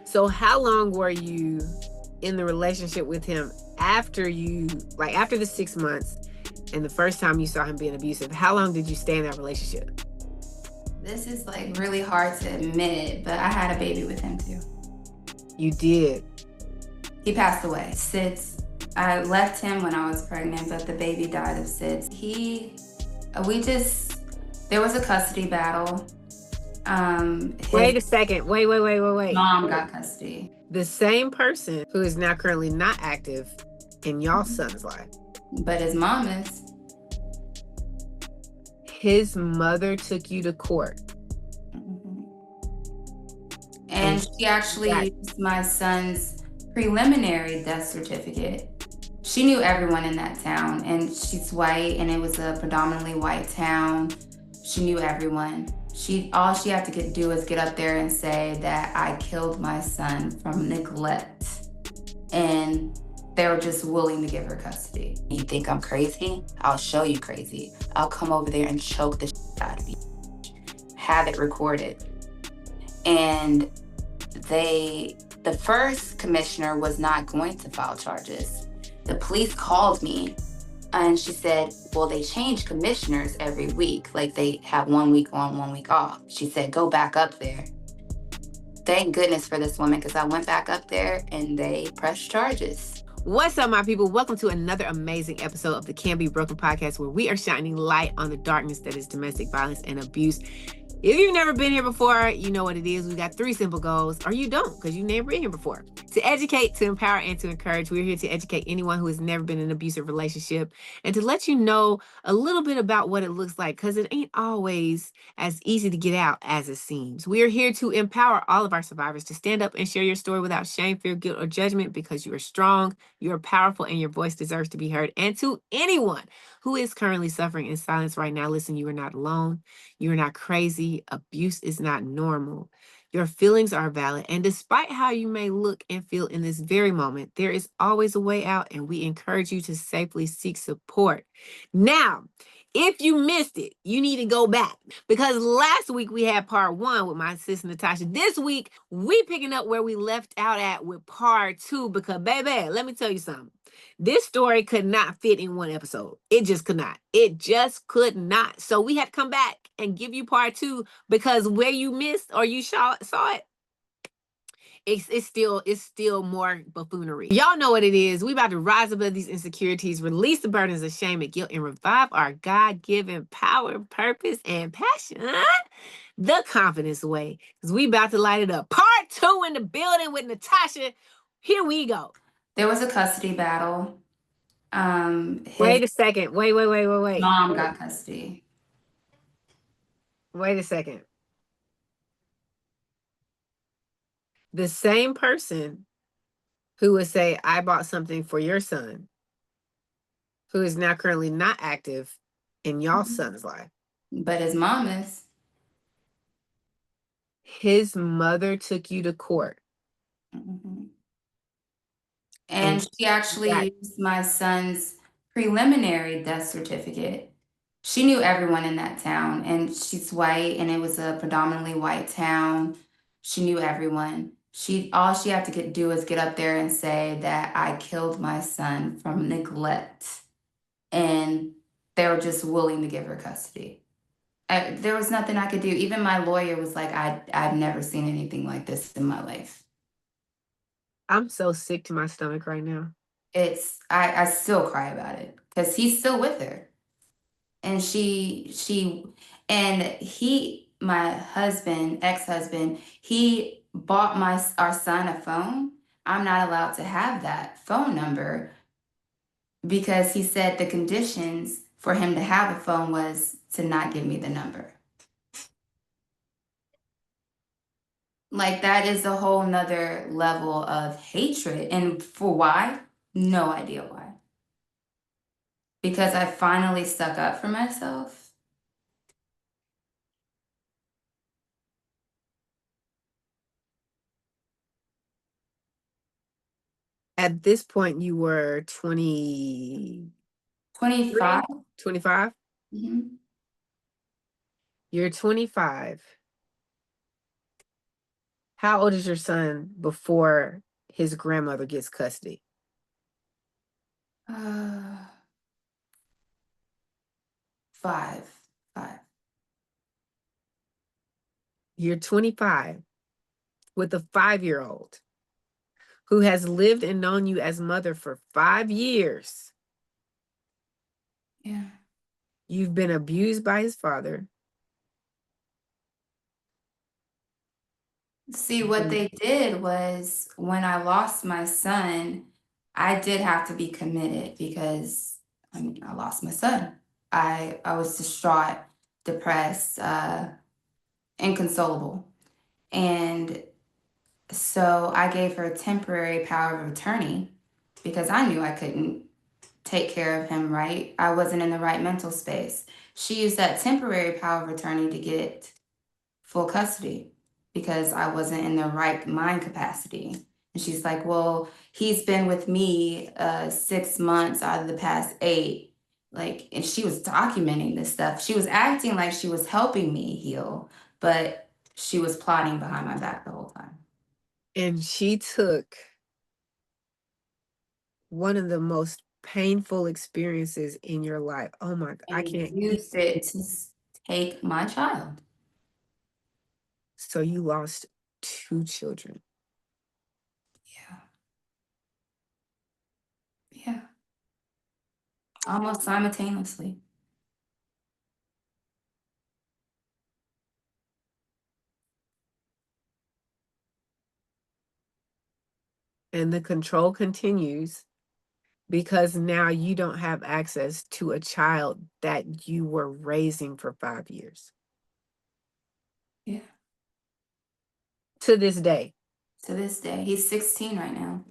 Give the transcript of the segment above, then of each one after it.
So how long were you in the relationship with him after after the 6 months and the first time you saw him being abusive? How long did you stay in that relationship? This is like really hard to admit, but I had a baby with him too. You did. He passed away. SIDS. I left him when I was pregnant, but the baby died of SIDS. There was a custody battle. Wait a second. Wait. Mom got custody. The same person who is now currently not active in y'all's son's life. But his mom is. His mother took you to court. And she actually used my son's preliminary death certificate. She knew everyone in that town, and she's white, and it was a predominantly white town. She knew everyone. All she had to do was get up there and say that I killed my son from neglect. And they were just willing to give her custody. You think I'm crazy? I'll show you crazy. I'll come over there and choke the shit out of you. Have it recorded. And the first commissioner was not going to file charges. The police called me and she said, well, they change commissioners every week. Like they have 1 week on, 1 week off. She said, go back up there. Thank goodness for this woman, because I went back up there and they pressed charges. What's up, my people? Welcome to another amazing episode of the Can Be Broken podcast, where we are shining light on the darkness that is domestic violence and abuse. If you've never been here before, you know what it is. We got 3 simple goals, or you don't, because you've never been here before. To educate, to empower, and to encourage. We're here to educate anyone who has never been in an abusive relationship and to let you know a little bit about what it looks like, because it ain't always as easy to get out as it seems. We are here to empower all of our survivors to stand up and share your story without shame, fear, guilt, or judgment, because you are strong, you are powerful, and your voice deserves to be heard. And to anyone who is currently suffering in silence right now, listen, you are not alone. You are not crazy. Abuse is not normal. Your feelings are valid. And despite how you may look and feel in this very moment, there is always a way out, and we encourage you to safely seek support. Now, if you missed it, you need to go back, because last week we had part 1 with my sister Natasha. This week, we picking up where we left out at with part 2, because baby, let me tell you something. This story could not fit in one episode. It just could not. It just could not. So we had to come back and give you part 2, because where you missed or you saw it, it's still more buffoonery. Y'all know what it is. We about to rise above these insecurities, release the burdens of shame and guilt, and revive our God-given power, purpose, and passion. The Confidence Way. Because we about to light it up. Part 2 in the building with Natasha. Here we go. There was a custody battle. Wait a second. Wait. Mom got custody. Wait a second. The same person who would say, I bought something for your son, who is now currently not active in y'all's son's life. But his mom is. His mother took you to court. And she actually used my son's preliminary death certificate. She knew everyone in that town, and she's white, and it was a predominantly white town. She knew everyone. All she had to do was get up there and say that I killed my son from neglect. And they were just willing to give her custody. There was nothing I could do. Even my lawyer was like, I've never seen anything like this in my life. I'm so sick to my stomach right now. I still cry about it, because he's still with her. And my husband, ex-husband, he bought our son a phone. I'm not allowed to have that phone number, because he said the conditions for him to have a phone was to not give me the number. Like, that is a whole nother level of hatred. And for why? No idea why. Because I finally stuck up for myself. At this point, you were 25. 25? Mm-hmm. You're 25. How old is your son before his grandmother gets custody? 5. You're 25 with a 5-year-old who has lived and known you as mother for 5 years. Yeah. You've been abused by his father. See, what they did was when I lost my son, I did have to be committed because I lost my son. I was distraught, depressed, inconsolable. And so I gave her a temporary power of attorney because I knew I couldn't take care of him right. I wasn't in the right mental space. She used that temporary power of attorney to get full custody because I wasn't in the right mind capacity. And she's like, well, he's been with me 6 months out of the past 8. Like, and she was documenting this stuff. She was acting like she was helping me heal, but she was plotting behind my back the whole time. And she took one of the most painful experiences in your life. Oh my God, I can't. Used it to take my child. So you lost 2 children. Yeah. Almost simultaneously. And the control continues because now you don't have access to a child that you were raising for 5 years. Yeah. To this day. To this day. He's 16 right now.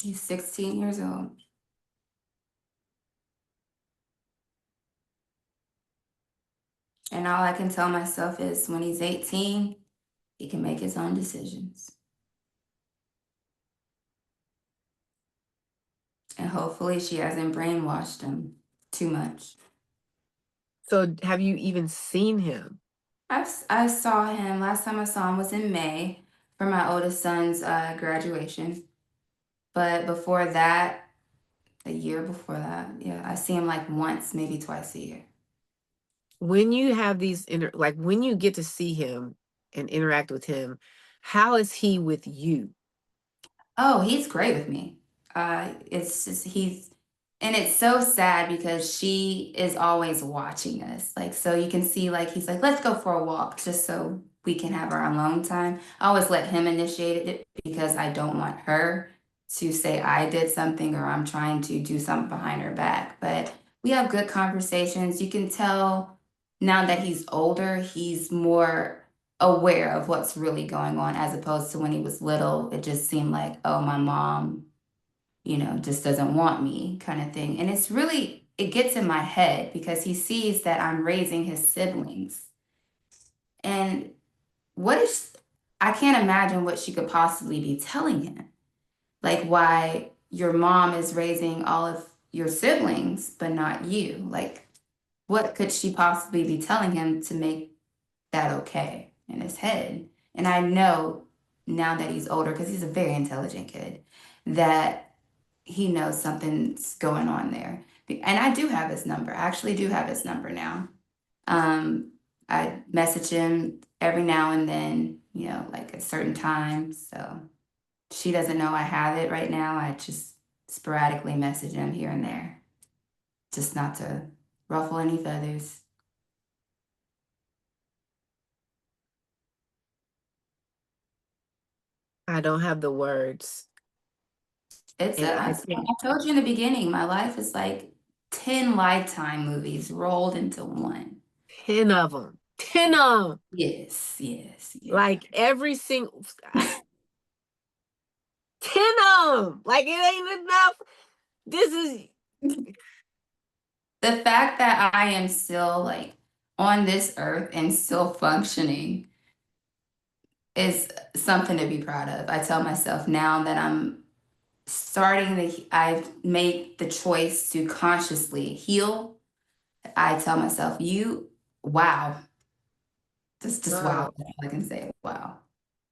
He's 16 years old. And all I can tell myself is when he's 18, he can make his own decisions. And hopefully she hasn't brainwashed him too much. So have you even seen him? I saw him, last time I saw him was in May for my oldest son's graduation. But before that, a year before that, yeah, I see him like once, maybe twice a year. When you have these like when you get to see him and interact with him, how is he with you? Oh, he's great with me. It's just and it's so sad because she is always watching us. Like, so you can see, like, he's like, let's go for a walk just so we can have our alone time. I always let him initiate it because I don't want her to say I did something or I'm trying to do something behind her back. But we have good conversations. You can tell now that he's older, he's more aware of what's really going on as opposed to when he was little. It just seemed like, oh, my mom, just doesn't want me kind of thing. And it gets in my head because he sees that I'm raising his siblings. And I can't imagine what she could possibly be telling him. Like, why your mom is raising all of your siblings, but not you. Like, what could she possibly be telling him to make that okay in his head? And I know now that he's older, because he's a very intelligent kid, that he knows something's going on there. And I do have his number. I actually do have his number now. I message him every now and then, like at certain times. So she doesn't know I have it right now. I just sporadically message him here and there, just not to ruffle any feathers. I don't have the words. I told you in the beginning, my life is like 10 Lifetime movies rolled into one. 10 of them. 10 of them. Yes. Like every single 10 of them. Like it ain't enough. This is the fact that I am still like on this earth and still functioning is something to be proud of. I tell myself now that I've made the choice to consciously heal. I tell myself, wow, Just wow. That's all I can say. Wow.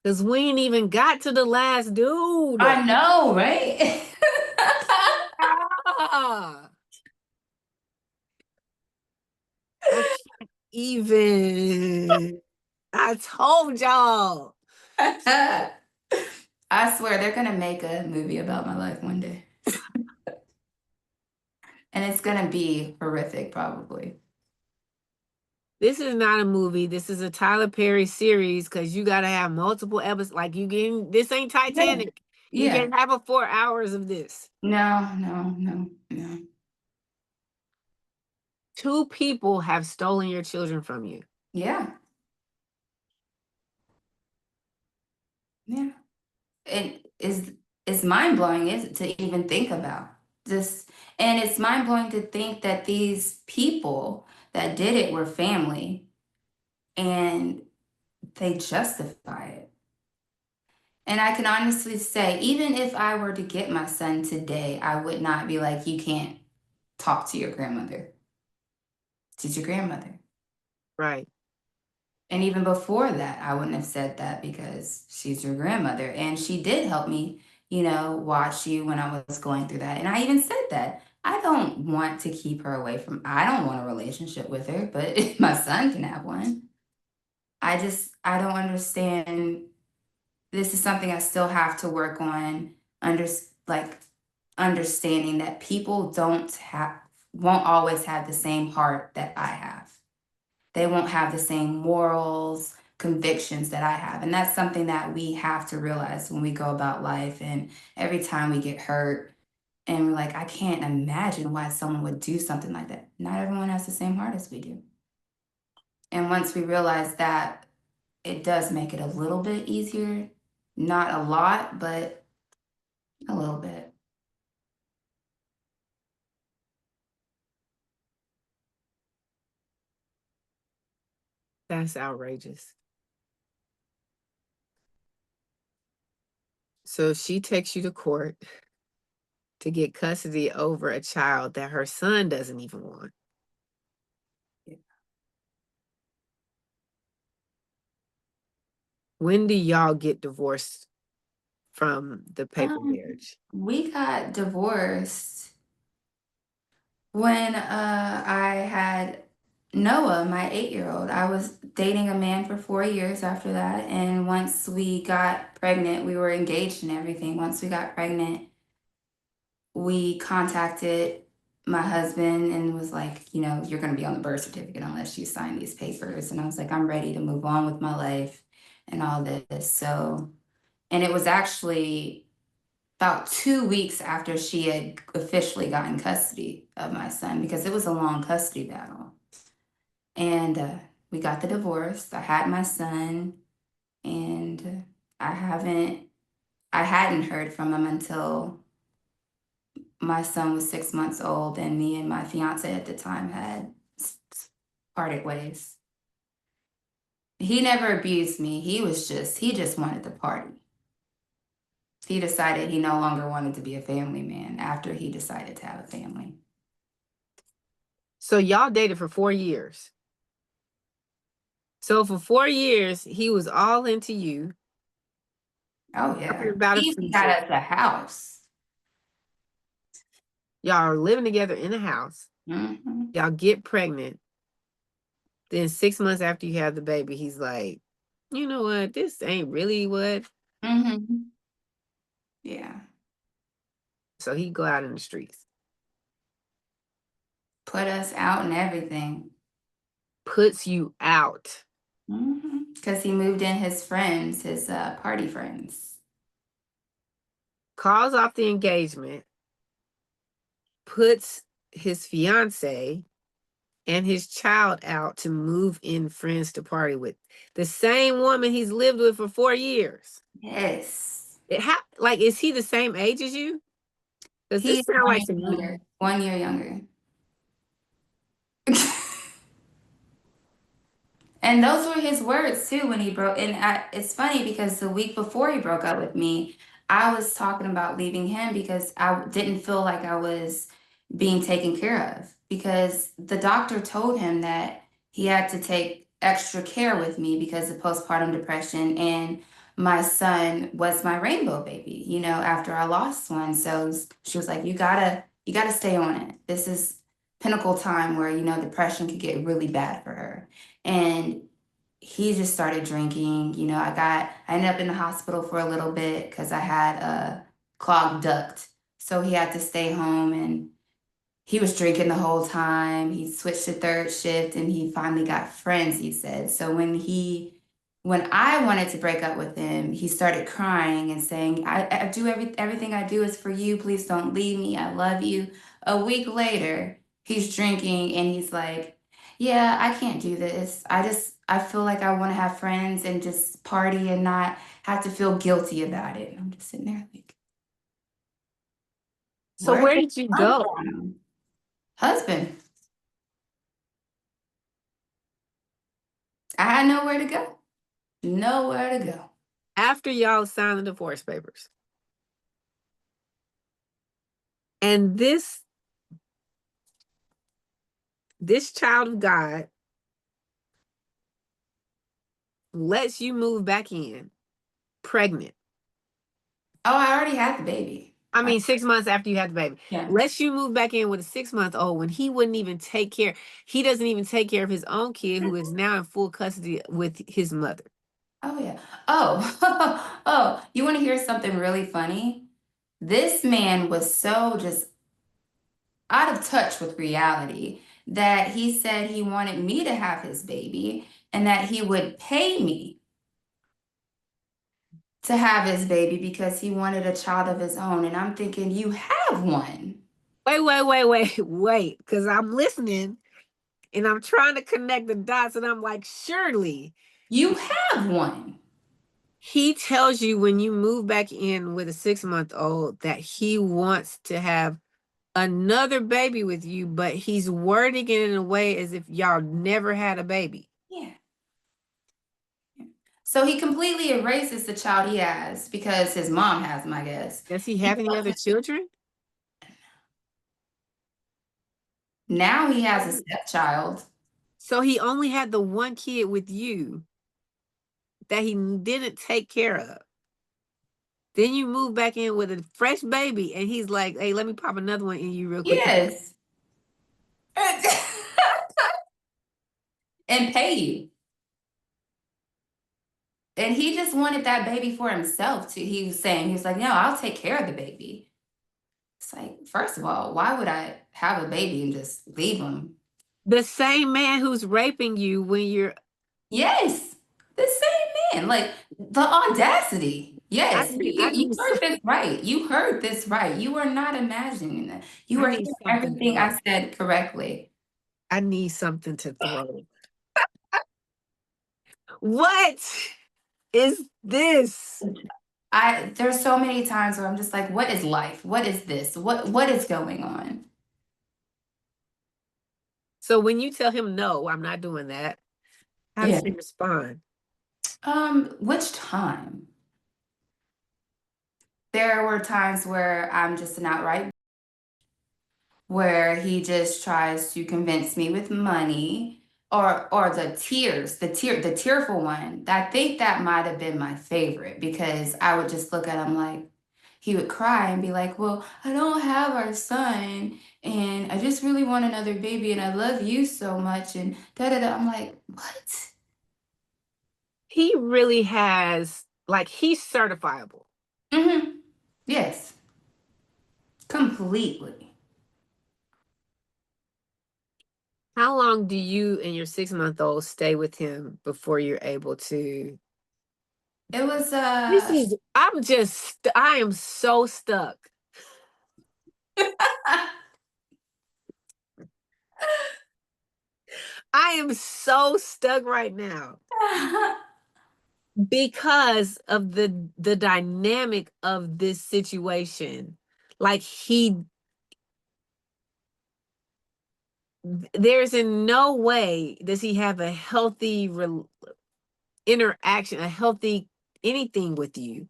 Because we ain't even got to the last dude. I know, right? Ah, I can't even. I told y'all. I swear they're gonna make a movie about my life one day. And it's gonna be horrific, probably. This is not a movie. This is a Tyler Perry series because you gotta have multiple episodes. Like this ain't Titanic. Yeah. You can't have 4 hours of this. No. 2 people have stolen your children from you. Yeah. It's mind-blowing, is it, to even think about this. And it's mind-blowing to think that these people that did it were family and they justify it. And I can honestly say, even if I were to get my son today, I would not be like, you can't talk to your grandmother. She's your grandmother. Right. And even before that, I wouldn't have said that because she's your grandmother. And she did help me, watch you when I was going through that. And I even said that. I don't want to keep her away I don't want a relationship with her, but my son can have one. I don't understand. This is something I still have to work on, understanding that people won't always have the same heart that I have. They won't have the same morals, convictions that I have. And that's something that we have to realize when we go about life. And every time we get hurt and we're like, I can't imagine why someone would do something like that. Not everyone has the same heart as we do. And once we realize that, it does make it a little bit easier. Not a lot, but a little bit. That's outrageous. So she takes you to court to get custody over a child that her son doesn't even want. Yeah. When do y'all get divorced from the paper marriage? We got divorced when I had Noah, my 8-year-old. I was dating a man for 4 years after that. And once we got pregnant, we were engaged and everything. Once we got pregnant, we contacted my husband and was like, you're going to be on the birth certificate unless you sign these papers. And I was like, I'm ready to move on with my life and all this. So, and it was actually about 2 weeks after she had officially gotten custody of my son, because it was a long custody battle. And we got the divorce. I had my son, and I hadn't heard from him until my son was 6 months old, and me and my fiance at the time had parted ways. He never abused me. He just wanted to party. He decided he no longer wanted to be a family man after he decided to have a family. So y'all dated for 4 years. So for 4 years, he was all into you. Oh, yeah. About He got us a house. Y'all are living together in a house. Mm-hmm. Y'all get pregnant. Then 6 months after you have the baby, he's like, you know what? This ain't really what. Mm-hmm. Yeah. So he go out in the streets. Put us out and everything. Puts you out. Because he moved in his friends, his party friends. Calls off the engagement. Puts his fiance and his child out to move in friends to party with. The same woman he's lived with for 4 years. Yes. Is he the same age as you? Does this sound like 1 year younger. And those were his words too when he broke. And it's funny because the week before he broke up with me, I was talking about leaving him because I didn't feel like I was being taken care of, because the doctor told him that he had to take extra care with me because of postpartum depression, and my son was my rainbow baby, you know, after I lost one. So she was like, you gotta stay on it. This is pinnacle time where, you know, depression could get really bad for her. And he just started drinking. You know, I ended up in the hospital for a little bit because I had a clogged duct. So he had to stay home, and he was drinking the whole time. He switched to third shift, and he finally got friends, he said. So when I wanted to break up with him, he started crying and saying, I do everything I do is for you. Please don't leave me. I love you. A week later, he's drinking and he's like, yeah, I can't do this. I feel like I want to have friends and just party and not have to feel guilty about it. And I'm just sitting there like, so where did you go? Husband. I had nowhere to go. Nowhere to go. After y'all signed the divorce papers. And this child of God lets you move back in pregnant. Oh, I already had the baby. I mean, 6 months after you had the baby. Yeah. Lets you move back in with a 6-month-old when he wouldn't even take care. He doesn't even take care of his own kid, who is now in full custody with his mother. Oh, yeah. Oh, oh, you want to hear something really funny? This man was so just out of touch with reality that he said he wanted me to have his baby and that he would pay me to have his baby because he wanted a child of his own. And I'm thinking, you have one. Wait, because I'm listening and I'm trying to connect the dots, and I'm like, surely. You have one. He tells you when you move back in with a 6-month-old that he wants to have another baby with you, but he's wording it in a way as if y'all never had a baby. Yeah. So he completely erases the child he has because his mom has him, I guess. Does he have any other children? Now he has a stepchild. So he only had the one kid with you that he didn't take care of. Then you move back in with a fresh baby, and he's like, hey, let me pop another one in you real quick. Yes. And pay you. And he just wanted that baby for himself too. He was like, no, I'll take care of the baby. It's like, first of all, why would I have a baby and just leave him? The same man who's raping you when you're... Yes, the same man. Like, the audacity. Yes, you heard this right. You heard this right. You are not imagining that. You are hearing everything I said correctly. I need something to throw. What is this? There's so many times where I'm just like, what is life? What is this? What is going on? So when you tell him, no, I'm not doing that, how does he respond? Which time? There were times where I'm just an outright, where he just tries to convince me with money, or the tearful one. I think that might have been my favorite because I would just look at him like, he would cry and be like, well, I don't have our son and I just really want another baby and I love you so much and da-da-da. I'm like, what? He really has, like, he's certifiable. Mm-hmm. Yes. Completely. How long do you and your 6-month-old stay with him before you're able to? It was I am so stuck. I am so stuck right now because of the dynamic of this situation. Like, there's in no way does he have a healthy interaction, a healthy anything with you.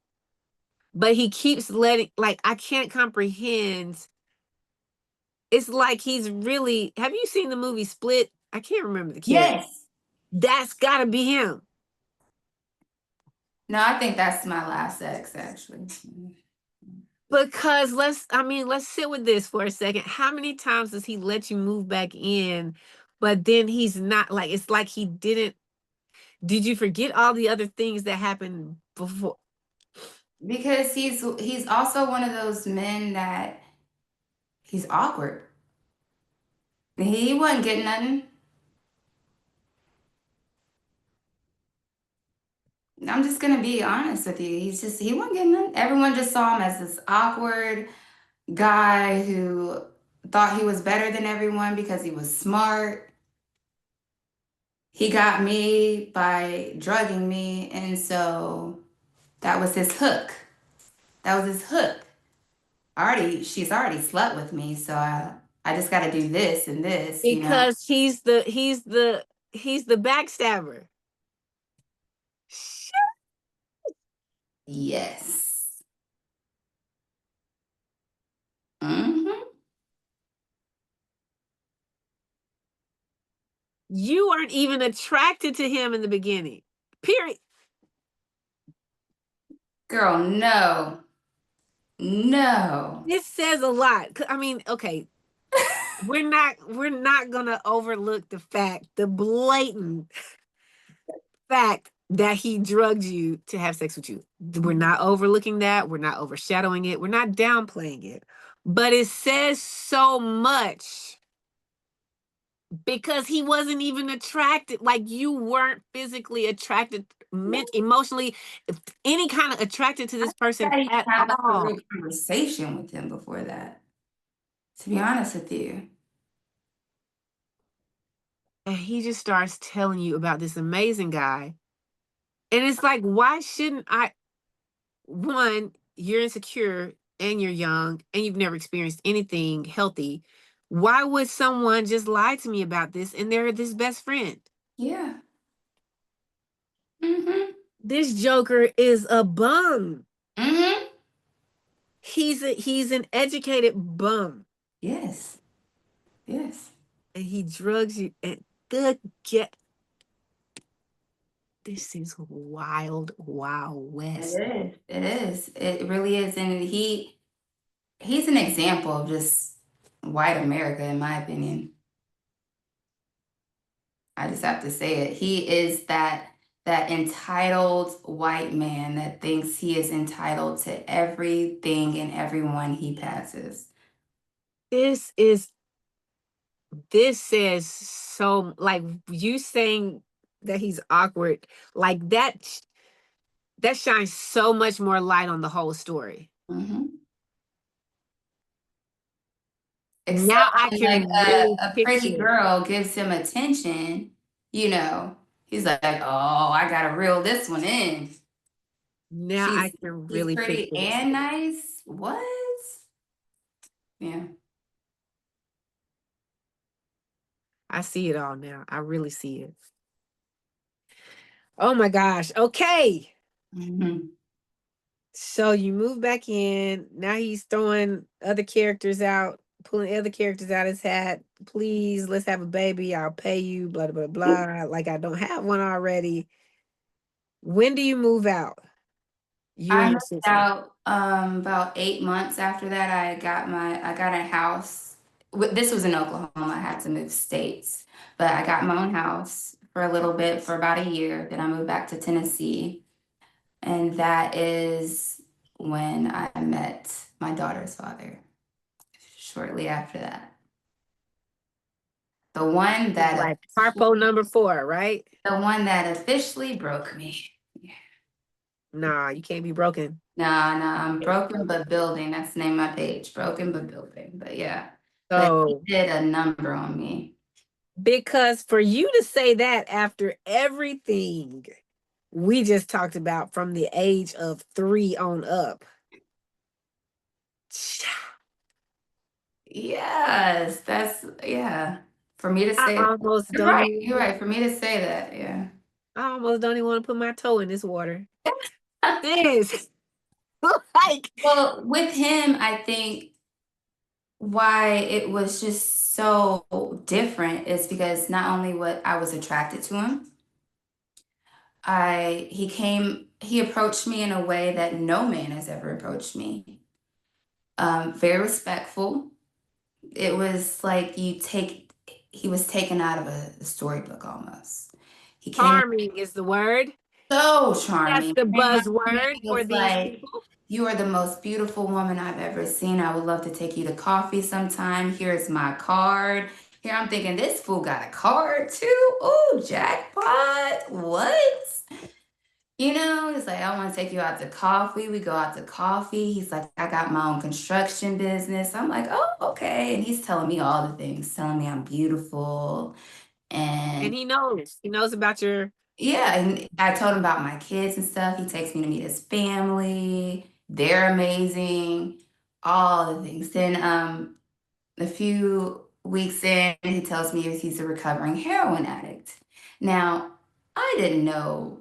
But he keeps letting, like, I can't comprehend. It's like he's really, have you seen the movie Split? I can't remember the kid. Yes. That's gotta be him. No, I think that's my last ex, actually. Because let's sit with this for a second. How many times does he let you move back in, but then he's not, like, it's like he didn't. Did you forget all the other things that happened before? Because he's also one of those men that he's awkward. He wasn't getting nothing. I'm just gonna be honest with you. He wasn't getting nothing. Everyone just saw him as this awkward guy who thought he was better than everyone because he was smart. He got me by drugging me, and so that was his hook. That was his hook. She's already slept with me, so I just got to do this and this, Because he's the backstabber. Yes. Mm-hmm. You weren't even attracted to him in the beginning. Period. Girl, no. No. It says a lot. I mean, okay. We're not gonna overlook the blatant fact that he drugged you to have sex with you. We're not overlooking that. We're not overshadowing it. We're not downplaying it. But it says so much because he wasn't even attracted. Like, you weren't physically attracted, emotionally, any kind of attracted to this person at Had like a all. real conversation with him before that, to be honest with you. And he just starts telling you about this amazing guy. And it's like, why shouldn't I? One, you're insecure and you're young and you've never experienced anything healthy. Why would someone just lie to me about this and they're this best friend? Yeah. Mm-hmm. This joker is a bum. Mm-hmm. He's an educated bum. Yes. Yes. And he drugs you and the get. This is wild, wild west. It is. It is. It really is. And he's an example of just white America, in my opinion. I just have to say it. He is that entitled white man that thinks he is entitled to everything and everyone he passes. This says so, like, you saying that he's awkward, like that shines so much more light on the whole story. Mm-hmm. Now I can really a pretty picture. girl gives him attention, he's like, oh, I gotta reel this one in. Now I can She's really pretty picture this. and nice. What? Yeah. I see it all now. I really see it. Oh my gosh. Okay. Mm-hmm. So you move back in. Now he's throwing other characters out, pulling other characters out his hat. Please, let's have a baby. I'll pay you, blah, blah, blah. Like I don't have one already. When do you move out? You I and your moved sister. out about 8 months after that. I got a house. This was in Oklahoma. I had to move states, but I got my own house for a little bit, for about a year. Then I moved back to Tennessee, and that is when I met my daughter's father. Shortly after that, the one that Like Harpo number 4, right? the one that officially broke me. Nah, you can't be broken. Nah, I'm broken but building. That's the name of my page. Broken but building. But yeah. But he So, did a number on me. because for you to say that after everything we just talked about from the age of 3 on up. Yes, For me to say You're right. You're right. For me to say that, yeah. I almost don't even want to put my toe in this water. This like, well, with him, I think why it was just so different is because not only what I was attracted to him, he approached me in a way that no man has ever approached me. Very respectful. It was like he was taken out of a storybook almost. He came Charming is the word. so That's charming. the Came up to me, buzzword he for was these like, people. "You are the most beautiful woman I've ever seen. I would love to take you to coffee sometime. Here's my card." Here I'm thinking, this fool got a card too? Ooh, jackpot. What? You know, he's like, "I want to take you out to coffee." We go out to coffee. He's like, "I got my own construction business." I'm like, "Oh, okay." And he's telling me all the things, telling me I'm beautiful. And And he knows. He knows about your yeah, and I told him about my kids and stuff. He takes me to meet his family. They're amazing. All the things. Then a few weeks in, he tells me he's a recovering heroin addict. Now, I didn't know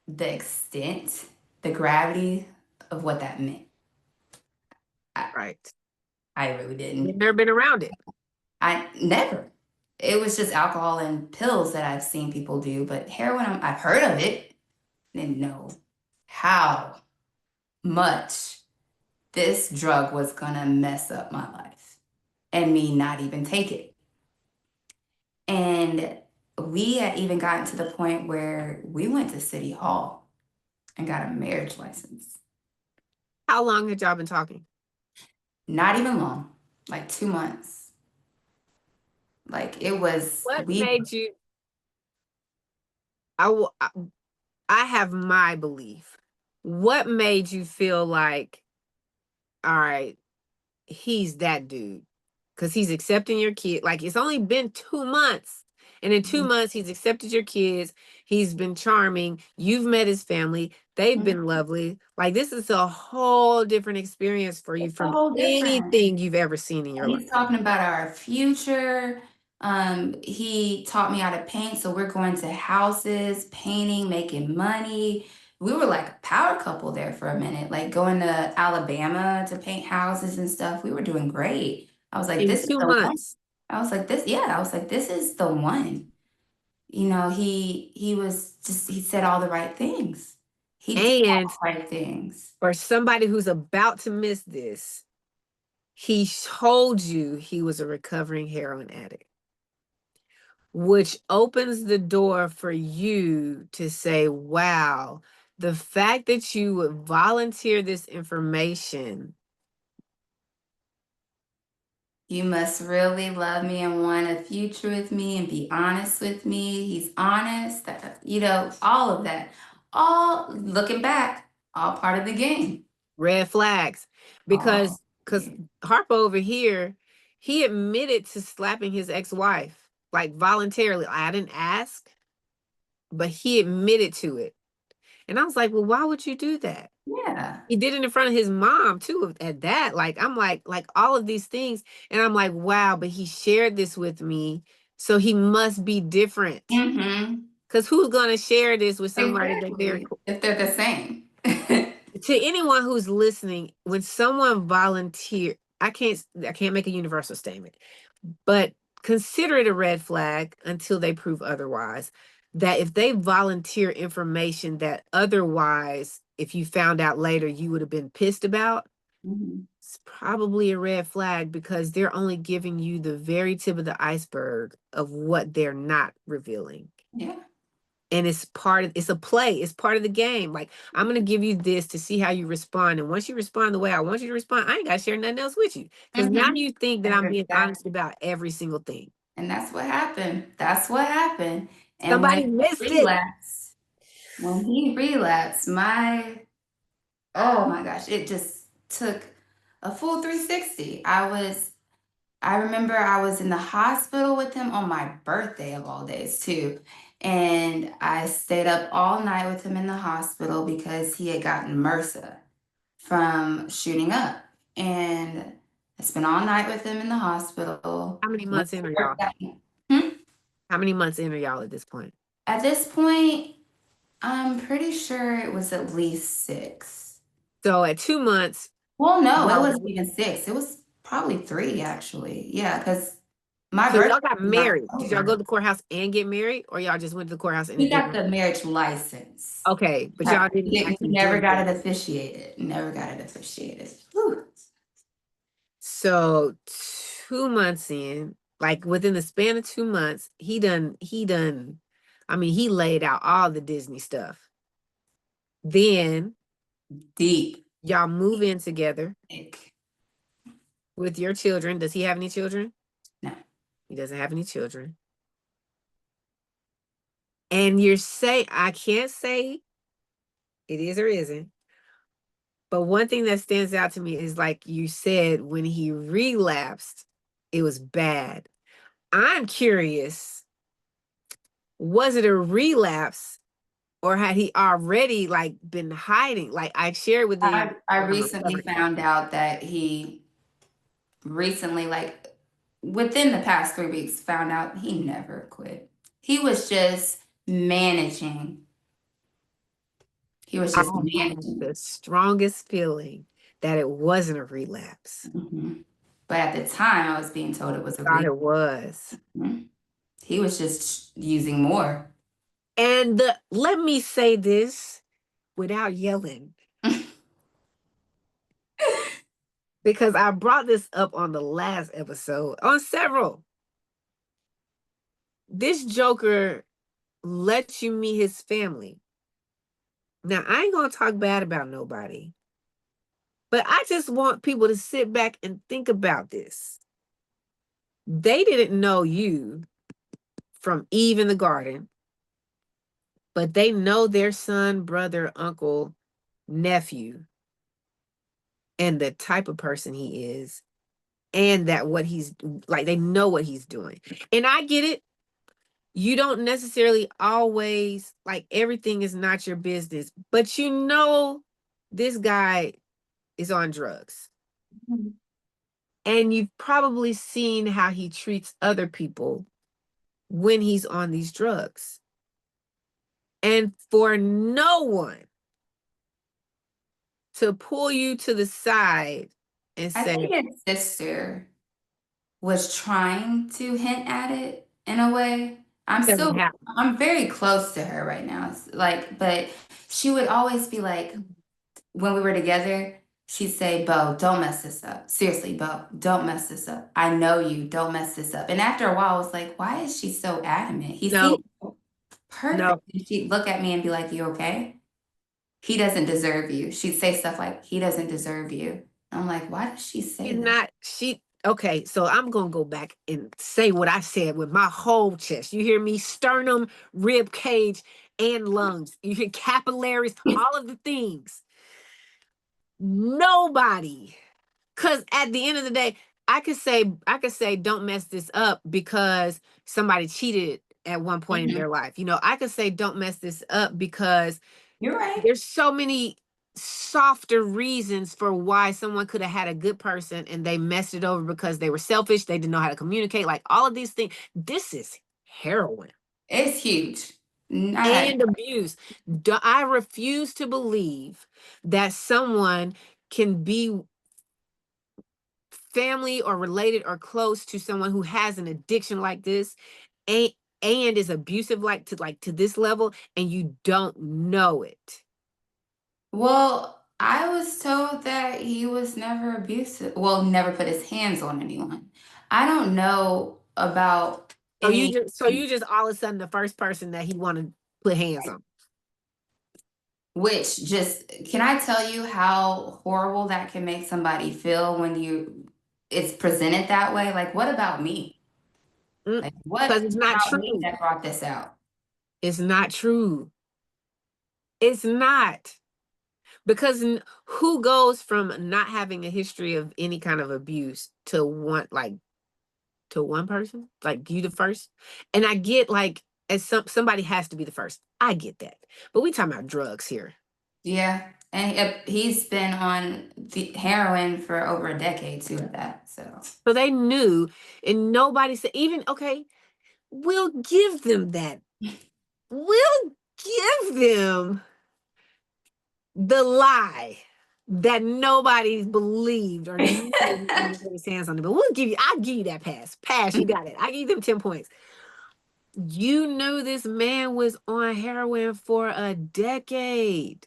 the extent, the gravity of what that meant. right. I really You've didn't. never been around it. I never. It was just alcohol and pills that I've seen people do, but heroin, I've heard of it. Didn't know how much this drug was gonna mess up my life and me not even take it. And we had even gotten to the point where we went to City Hall and got a marriage license. How long had y'all been talking? Not even long, like 2 months. Like it was, What made you? I have my belief. What made you feel like, all right, he's that dude? Because he's accepting your kid. Like, it's only been 2 months. And in 2 months, he's accepted your kids. He's been charming. You've met his family. They've been lovely. Like, this is a whole different experience for you it's a from whole different. anything you've ever seen in your life. He's talking about our future. He taught me how to paint, so we're going to houses, painting, making money. We were like a power couple there for a minute, like going to Alabama to paint houses and stuff. We were doing great. I was like, In this is two the one. months. I was like, this is the one. You know, he was just he said all the right things. He did all And the right things. for somebody who's about to miss this, he told you he was a recovering heroin addict, which opens the door for you to say, wow, the fact that you would volunteer this information. You must really love me and want a future with me and be honest with me. He's honest, you know, all of that. All looking back, all part of the game. Red flags. All Because Harpo over here, he admitted to slapping his ex-wife, like voluntarily. I didn't ask, but he admitted to it. And I was like, well, why would you do that? yeah. He did it in front of his mom too at that. Like, I'm like all of these things. And I'm like, wow, but he shared this with me. So he must be different. Mm-hmm. Because who's gonna share this with somebody that they're Exactly. If they're the same. to anyone who's listening, when someone volunteer, I can't make a universal statement, but consider it a red flag until they prove otherwise. That if they volunteer information that otherwise, if you found out later, you would have been pissed about, Mhm. it's probably a red flag because they're only giving you the very tip of the iceberg of what they're not revealing. Yeah. And it's a play, it's part of the game. Like, I'm gonna give you this to see how you respond. And once you respond the way I want you to respond, I ain't gotta share nothing else with you. Because now Mhm. you think that That's I'm being exactly. honest about every single thing. And that's what happened. That's what happened. And Somebody missed it. when he relapsed, oh my gosh, it just took a full 360. I remember I was in the hospital with him on my birthday of all days too. And I stayed up all night with him in the hospital because he had gotten MRSA from shooting up. And I spent all night with him in the hospital. How many months in are y'all? Hmm? How many months in are y'all at this point? At this point, I'm pretty sure it was at least 6. So at 2 months, Well, no, it y'all- wasn't even 6. It was probably 3 actually. Yeah, because My So birthday y'all got was in married. Did y'all go to October. the courthouse and get married, or y'all just went to the courthouse and We it got didn't? the marriage license. Okay, but y'all didn't We actually do never got anything. it officiated. Never got it officiated. Whew. So 2 months in, like within the span of 2 months, he done, I mean, he laid out all the Disney stuff. Then Deep. y'all move in together Ick. with your children. Does he have any children? No. He doesn't have any children. And I can't say it is or isn't, but one thing that stands out to me is like you said, when he relapsed, it was bad. I'm curious, was it a relapse or had he already like been hiding? Like I shared with him. I recently found out that he recently, like within the past 3 weeks, found out he never quit. He was just managing. He was I just had managing. the strongest feeling that it wasn't a relapse. But at the time, I was being told it was a I thought relapse. it was. He was just using more. And let me say this without yelling, because I brought this up on the last episode, on several. This joker lets you meet his family. Now, I ain't gonna talk bad about nobody, but I just want people to sit back and think about this. They didn't know you from Eve in the garden, but they know their son, brother, uncle, nephew, and the type of person he is, and that what he's like, they know what he's doing. And I get it. You don't necessarily always, like, everything is not your business, but you know this guy is on drugs. And you've probably seen how he treats other people when he's on these drugs. And for no one to pull you to the side and I say, think his sister was trying to hint at it in a way. I'm very close to her right now. It's like, but she would always be like, when we were together, she'd say, Bo, don't mess this up. Seriously, Bo, don't mess this up. I know you, don't mess this up. And after a while, I was like, why is she so adamant? He no, seems perfect. no. And she'd look at me and be like, you okay? He doesn't deserve you. She'd say stuff like, he doesn't deserve you. I'm like, why does she say that? Okay, so I'm gonna go back and say what I said with my whole chest. You hear me? Sternum, rib cage, and lungs. You hear capillaries, all of the things. Nobody, because at the end of the day, I could say don't mess this up because somebody cheated at one point in their life. You know, I could say don't mess this up because You're right. there's so many softer reasons for why someone could have had a good person and they messed it over because they were selfish, they didn't know how to communicate, like all of these things. This is heroin. It's huge. And abuse. I refuse to believe that someone can be family or related or close to someone who has an addiction like this and is abusive like to this level and you don't know it. Well, I was told that he was never abusive. Well, never put his hands on anyone. I don't know about So any. you just all of a sudden the first person that he wanted to put hands on. Which just, can I tell you how horrible that can make somebody feel when it's presented that way? Like, what about me? Like, what Because it's not about me true. that brought this out? It's not true. It's not. Because who goes from not having a history of any kind of abuse to one person? Like you the first? And I get like as somebody has to be the first. I get that. But we talking about drugs here. Yeah. And he's been on the heroin for over a decade too at that. So they knew, and nobody said, even, okay, we'll give them that. We'll give them the lie. that nobody believed or knew he was gonna put his hands on it. But I'll give you that pass. Pass, you got it. I give you them 10 points. You knew this man was on heroin for a decade.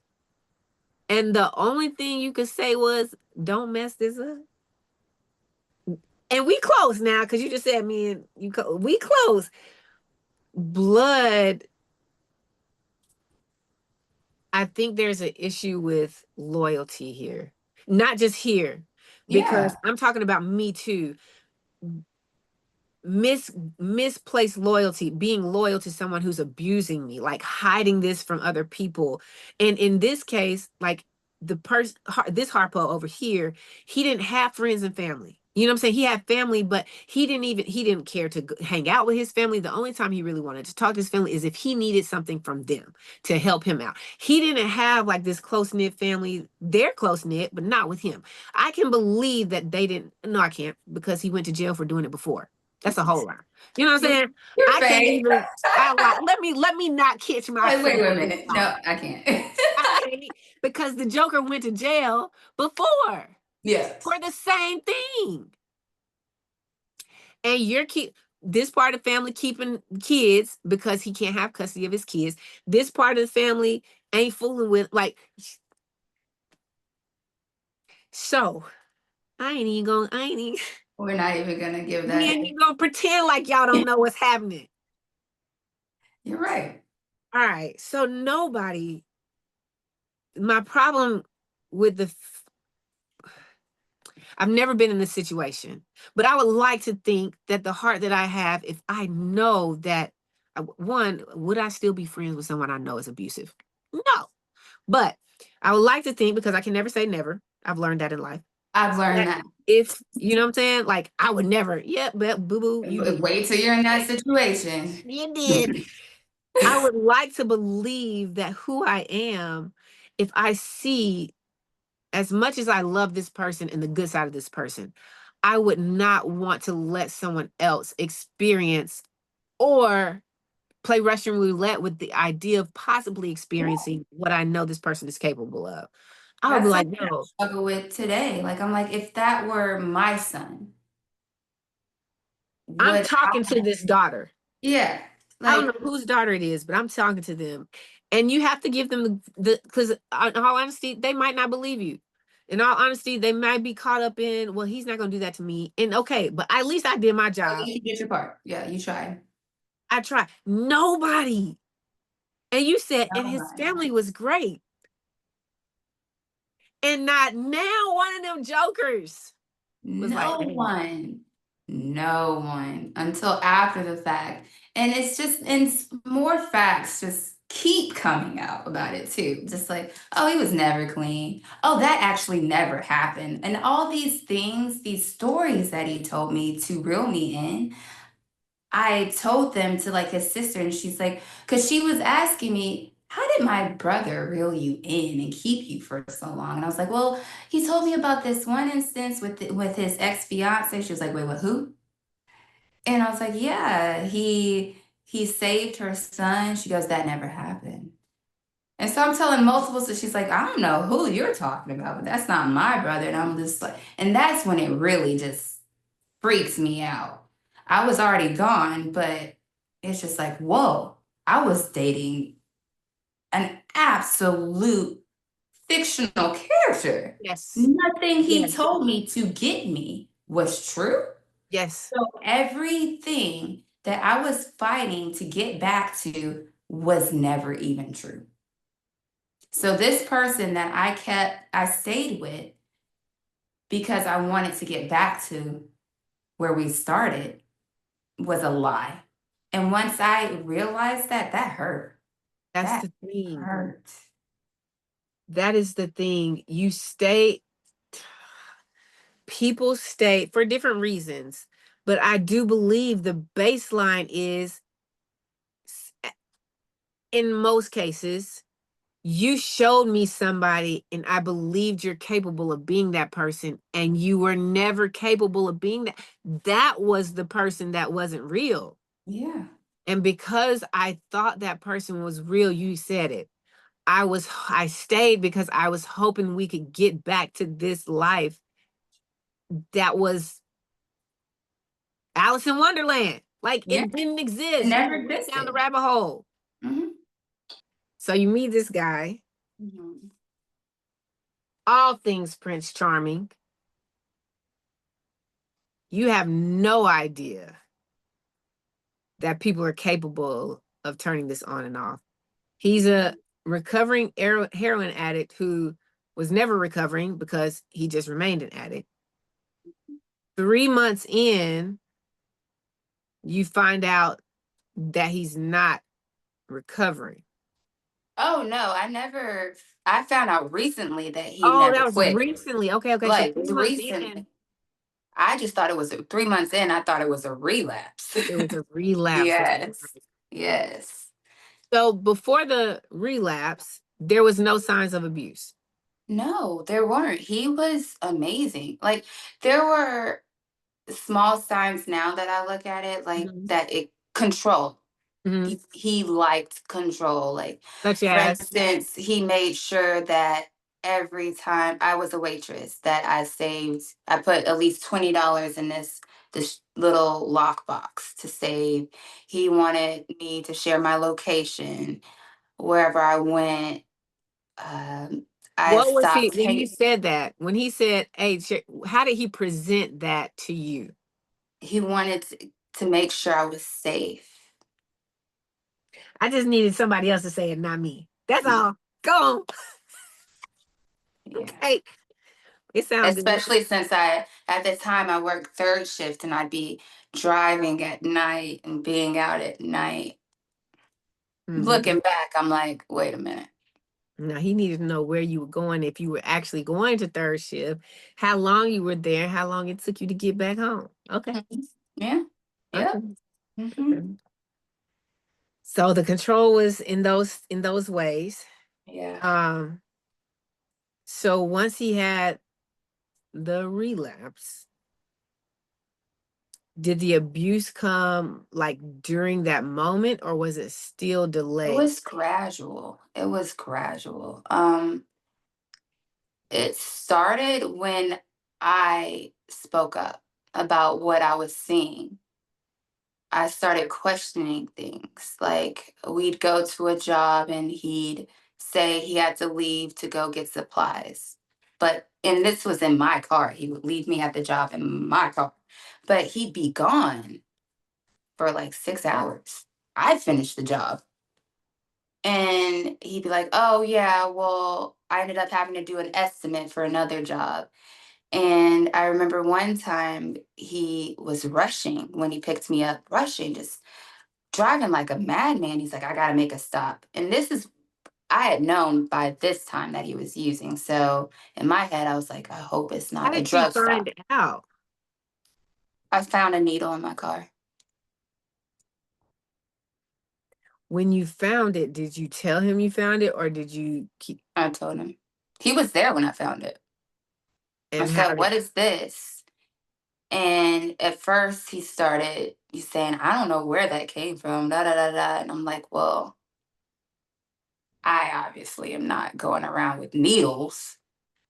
And the only thing you could say was, don't mess this up. And we close now, because you just said me and you, we close. Blood, I think there's an issue with loyalty here. Not just here, because Yeah. I'm talking about me too. Misplaced loyalty, being loyal to someone who's abusing me, like hiding this from other people. And in this case, like the person, this Harpo over here, he didn't have friends and family. You know what I'm saying? He had family, but he didn't care to hang out with his family. The only time he really wanted to talk to his family is if he needed something from them to help him out. He didn't have like this close-knit family. They're close-knit, but not with him. I can believe that they didn't. No, I can't, because he went to jail for doing it before. That's a whole lot. You know what I'm saying? You're I can't fake. even. Let me not catch myself. Wait a minute. No, I can't. I can't, because the Joker went to jail before Yeah. for the same thing. And you're this part of the family keeping kids because he can't have custody of his kids. This part of the family ain't fooling with, like. So I ain't even. We're not even gonna give that. We ain't even gonna pretend like y'all don't know what's happening. You're right. All right. So my problem with I've never been in this situation, but I would like to think that the heart that I have, if I know that, one, would I still be friends with someone I know is abusive? No. But I would like to think, because I can never say never. I've learned that in life. I've learned that. If, you know what I'm saying? Like, I would never, but boo-boo, you did. Wait till you're in that situation. You did. I would like to believe that who I am, if I see, as much as I love this person and the good side of this person, I would not want to let someone else experience or play Russian roulette with the idea of possibly experiencing what I know this person is capable of. I would be like, no. I struggle with today. Like, I'm like, if that were my son, I'm talking to this daughter. Yeah. I don't know whose daughter it is, but I'm talking to them. And you have to give them because in all honesty, they might not believe you. In all honesty, they might be caught up in, well, he's not going to do that to me. And okay, but at least I did my job. You did your part. Yeah, you tried. I tried. Nobody. And you said, and his family was great. And not now one of them jokers was no one until after the fact. And it's just, and more facts just keep coming out about it too. Just like, oh, he was never clean. Oh, that actually never happened. And all these things, these stories that he told me to reel me in, I told them to like his sister, and she's like, because she was asking me, how did my brother reel you in and keep you for so long? And I was like, well, he told me about this one instance with his ex-fiance. She was like, wait, what, who? And I was like, yeah, he saved her son. She goes, that never happened. And so I'm telling multiple, so she's like, I don't know who you're talking about, but that's not my brother. And I'm just like, and that's when it really just freaks me out. I was already gone, but it's just like, whoa, I was dating an absolute fictional character. Yes. Nothing he told me to get me was true. Yes. So everything that I was fighting to get back to was never even true. So this person that I stayed with because I wanted to get back to where we started was a lie. And once I realized that hurt. That's the thing. Hurt. That is the thing. People stay for different reasons, but I do believe the baseline is, in most cases, you showed me somebody and I believed you're capable of being that person, and you were never capable of being that. That was the person that wasn't real. Yeah. And because I thought that person was real, you said it. I stayed because I was hoping we could get back to this life that was Alice in Wonderland. Like Yeah. it didn't exist. It never You went existed. down the rabbit hole. Mm-hmm. So you meet this guy. Mm-hmm. All things Prince Charming. You have no idea that people are capable of turning this on and off. He's a recovering heroin addict who was never recovering because he just remained an addict. 3 months in, you find out that he's not recovering. Oh no, I found out recently that he Oh, never that was quit. recently. Okay. Like So 3 months recently. in, I just thought it was 3 months in, I thought it was a relapse. it was a relapse. Yes. Yes. So before the relapse, there was no signs of abuse. No, there weren't. He was amazing. Like there were small signs now that I look at it, like Mhm. that it control. Mhm. He liked control. Like, Such for as, instance, he made sure that every time I was a waitress, that I put at least $20 in this little lockbox to save. He wanted me to share my location wherever I went. I what was he stopped when you hanging. said that? When he said, "Hey, how did he present that to you?" He wanted to make sure I was safe. I just needed somebody else to say it, not me. That's Yeah. all. Go on. Yeah. Okay. It sounds good. Especially since at the time I worked third shift and I'd be driving at night and being out at night. Mhm. Looking back, I'm like, wait a minute. Now he needed to know where you were going, if you were actually going to third shift, how long you were there, how long it took you to get back home. Okay. Mhm. Yeah. Okay. Yep. Okay. Hmm. So the control was in those ways. Yeah. Um, so once he had the relapse, did the abuse come like during that moment or was it still It delayed? was gradual. It was gradual. It started when I spoke up about what I was seeing. I started questioning things. Like we'd go to a job and he'd say he had to leave to go get supplies. And this was in my car. He would leave me at the job in my car. But he'd be gone for like 6 hours. I finished the job. And he'd be like, oh, yeah, well, I ended up having to do an estimate for another job. And I remember one time he was rushing when he picked me up, rushing, just driving like a madman. He's like, I gotta make a stop. And I had known by this time that he was using. So in my head, I was like, I hope it's How not a did you drug find stop. out? I found a needle in my car. When you found it, did you tell him you found it or did you keep? I told him. He was there when I found it. I And how said, did what is this? And at first he's saying, I don't know where that came from, da da da da. And I'm like, well, I obviously am not going around with needles.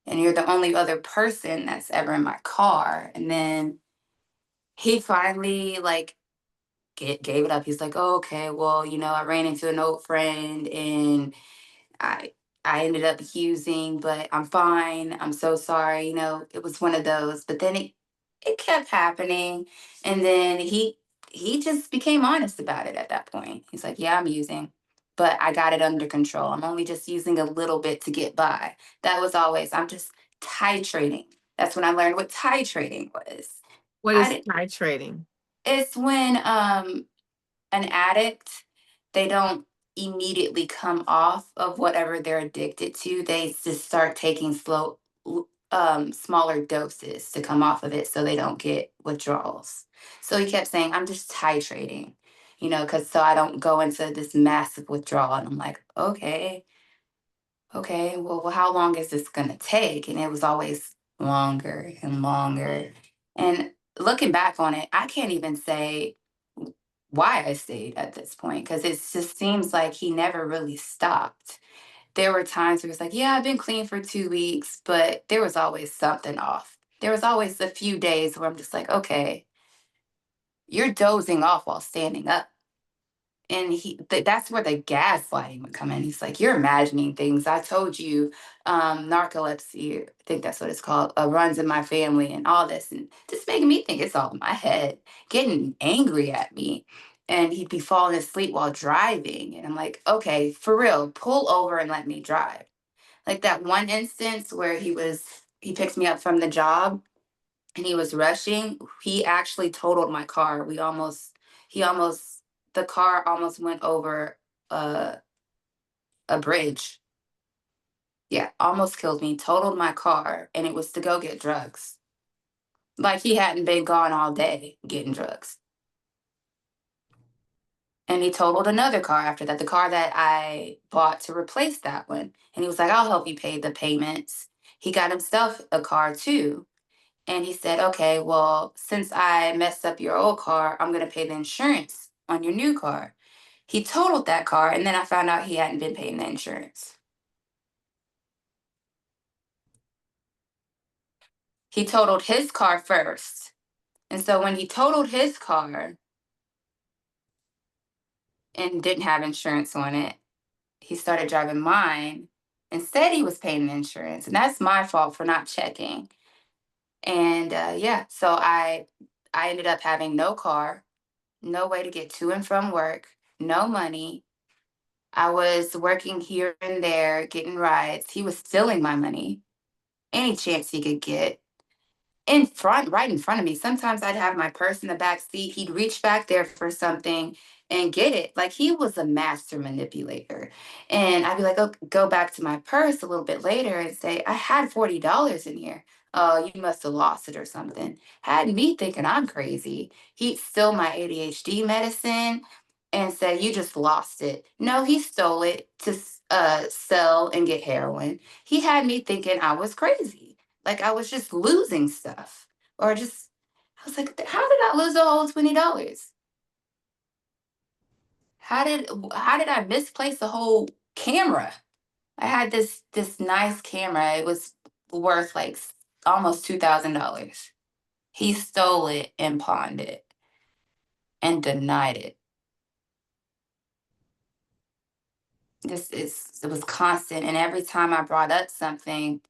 And you're the only other person that's ever in my car. And then he finally like gave it up. He's like, oh, okay, well, I ran into an old friend and I I ended up using, but I'm fine. I'm so sorry. It was one of those. But then it kept happening. And then he just became honest about it at that point. He's like, yeah, I'm using, but I got it under control. I'm only just using a little bit to get by. That was always, I'm just titrating. That's when I learned what titrating was. what I is did, titrating? it's when an addict, they don't immediately come off of whatever they're addicted to. They just start taking smaller doses to come off of it so they don't get withdrawals. So he kept saying, I'm just titrating, because so I don't go into this massive withdrawal. And I'm like, okay, well, how long is this going to take? And it was always longer and longer. And looking back on it, I can't even say why I stayed at this point because it just seems like he never really stopped. there were times where it's like, yeah, I've been clean for 2 weeks, but there was always something off. There was always a few days where I'm just like, okay, you're dozing off while standing up. And that's where the gaslighting would come in. He's like, you're imagining things. I told you, narcolepsy, I think that's what it's called, runs in my family and all this. And just making me think it's all in my head, getting angry at me. And he'd be falling asleep while driving. And I'm like, okay, for real, pull over and let me drive. Like that one instance where he picked me up from the job and he was rushing. He actually totaled my car. He almost, the car almost went over a, a bridge. Yeah, almost killed me, totaled my car, and it was to go get drugs. Like he hadn't been gone all day getting drugs. And he totaled another car after that, the car that I bought to replace that one. And he was like, I'll help you pay the payments. He got himself a car too. And he said, okay, well, since I messed up your old car, I'm going to pay the insurance on your new car. He totaled that car, and then I found out he hadn't been paying the insurance. He totaled his car first. And so when he totaled his car and didn't have insurance on it, he started driving mine and said he was paying the insurance. And that's my fault for not checking. And yeah, so I ended up having no car, no way to get to and from work, no money. I was working here and there, getting rides. He was stealing my money, any chance he could get. Right in front of me. Sometimes I'd have my purse in the back seat. He'd reach back there for something and get it. Like he was a master manipulator. And I'd be like, oh, go back to my purse a little bit later and say, I had $40 in here. Oh, you must have lost it or something. Had me thinking I'm crazy. He'd steal my ADHD medicine and say, you just lost it. No, he stole it to sell and get heroin. He had me thinking I was crazy. Like I was just losing stuff. Or just, I was like, how did I lose the whole $20? How did I misplace the whole camera? I had this nice camera. It was worth like almost $2,000. He stole it and pawned it and denied it. It was constant. And every time I brought up something,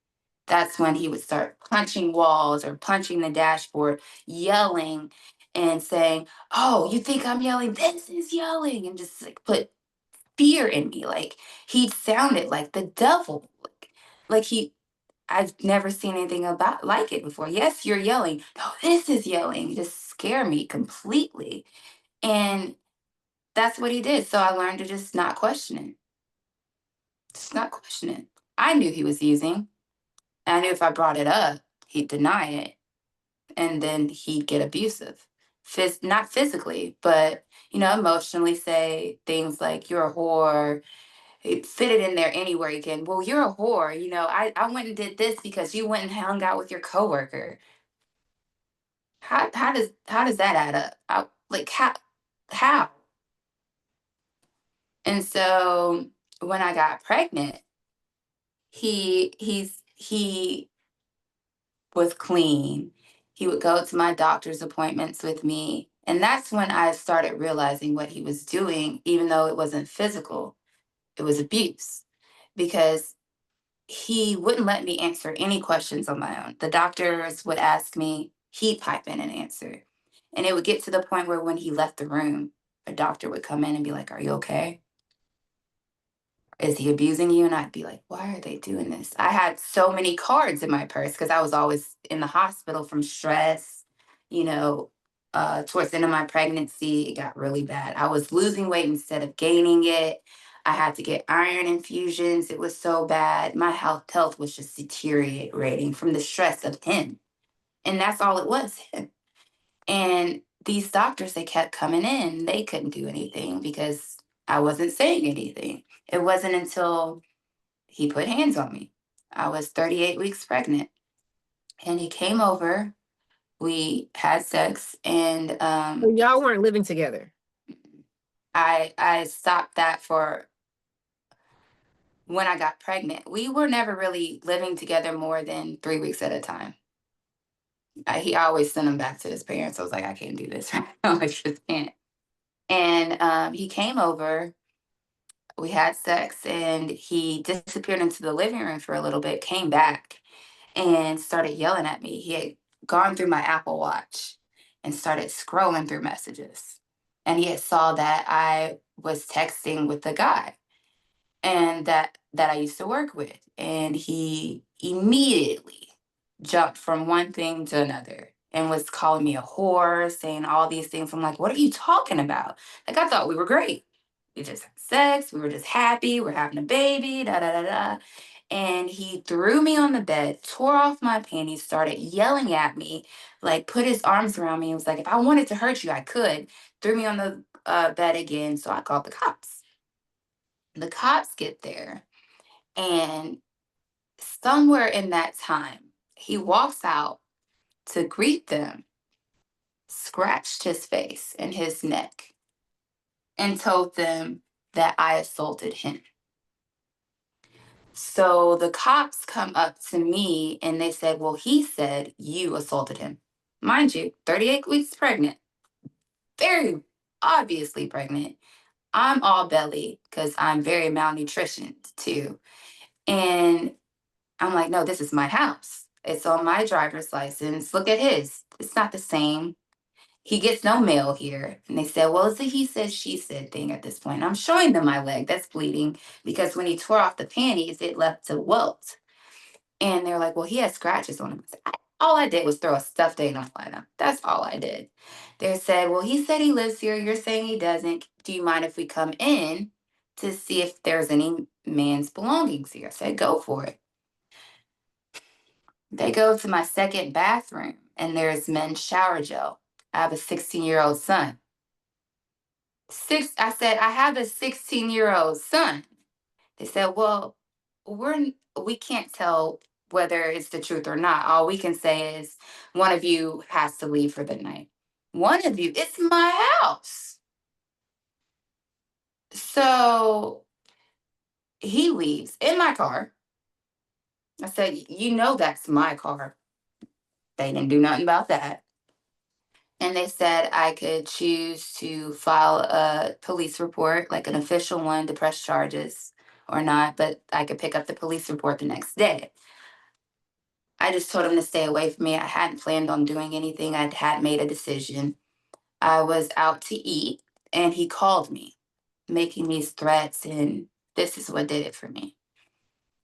that's when he would start punching walls or punching the dashboard, yelling and saying, oh, you think I'm yelling? This is yelling. And just like put fear in me. Like he sounded like the devil. I've never seen anything about like it before. Yes, you're yelling. No, this is yelling. Just scare me completely. And that's what he did. So I learned to just not question it. Just not question it. I knew he was using. I knew if I brought it up, he'd deny it. And then he'd get abusive. Not physically, but, emotionally say things like, you're a whore. He'd fit it in there anywhere he can. Well, you're a whore. I went and did this because you went and hung out with your coworker. How does that add up? How? And so when I got pregnant, he was clean. He would go to my doctor's appointments with me. And that's when I started realizing what he was doing, even though it wasn't physical, it was abuse. Because he wouldn't let me answer any questions on my own. The doctors would ask me, he'd pipe in an answer. And it would get to the point where when he left the room, a doctor would come in and be like, are you okay? Is he abusing you? And I'd be like, why are they doing this? I had so many cards in my purse because I was always in the hospital from stress. Towards the end of my pregnancy, it got really bad. I was losing weight instead of gaining it. I had to get iron infusions. It was so bad. My health was just deteriorating from the stress of him. And that's all it was, him. And these doctors, they kept coming in. They couldn't do anything because I wasn't saying anything. It wasn't until he put hands on me. I was 38 weeks pregnant. And he came over. We had sex. And Well, y'all weren't living together. I stopped that for when I got pregnant, we were never really living together more than 3 weeks at a time. He always sent him back to his parents. I was like, I can't do this right now. I just can't. And he came over. We had sex, and he disappeared into the living room for a little bit, came back, and started yelling at me. He had gone through my Apple Watch and started scrolling through messages. And he had saw that I was texting with the guy and that I used to work with. And he immediately jumped from one thing to another and was calling me a whore, saying all these things. I'm like, what are you talking about? Like, I thought we were great. We just had sex. We were just happy. We're having a baby, da da da da. And he threw me on the bed, tore off my panties, started yelling at me, like put his arms around me and was like, if I wanted to hurt you, I could. Threw me on the bed again. So I called the cops. The cops get there, and somewhere in that time, he walks out to greet them, scratched his face and his neck, and told them that I assaulted him. So the cops come up to me and they said, well, he said you assaulted him. Mind you, 38 weeks pregnant, very obviously pregnant. I'm all belly because I'm very malnutritioned too. And I'm like, no, this is my house. It's on my driver's license. Look at his. It's not the same. He gets no mail here. And they said, well, it's a he said, she said thing at this point. I'm showing them my leg that's bleeding because when he tore off the panties, it left a welt. And they're like, well, he has scratches on him. All I did was throw a stuffed animal at him. That's all I did. They said, well, he said he lives here. You're saying he doesn't. Do you mind if we come in to see if there's any man's belongings here? I said, go for it. They go to my second bathroom and there's men's shower gel. I have a 16-year-old son. I said, I have a 16-year-old son. They said, well, we can't tell whether it's the truth or not. All we can say is one of you has to leave for the night. One of you, it's my house. So he leaves in my car. I said, you know, that's my car. They didn't do nothing about that. And they said I could choose to file a police report, like an official one to press charges or not, but I could pick up the police report the next day. I just told him to stay away from me. I hadn't planned on doing anything. I had made a decision. I was out to eat and he called me, making these threats, and this is what did it for me.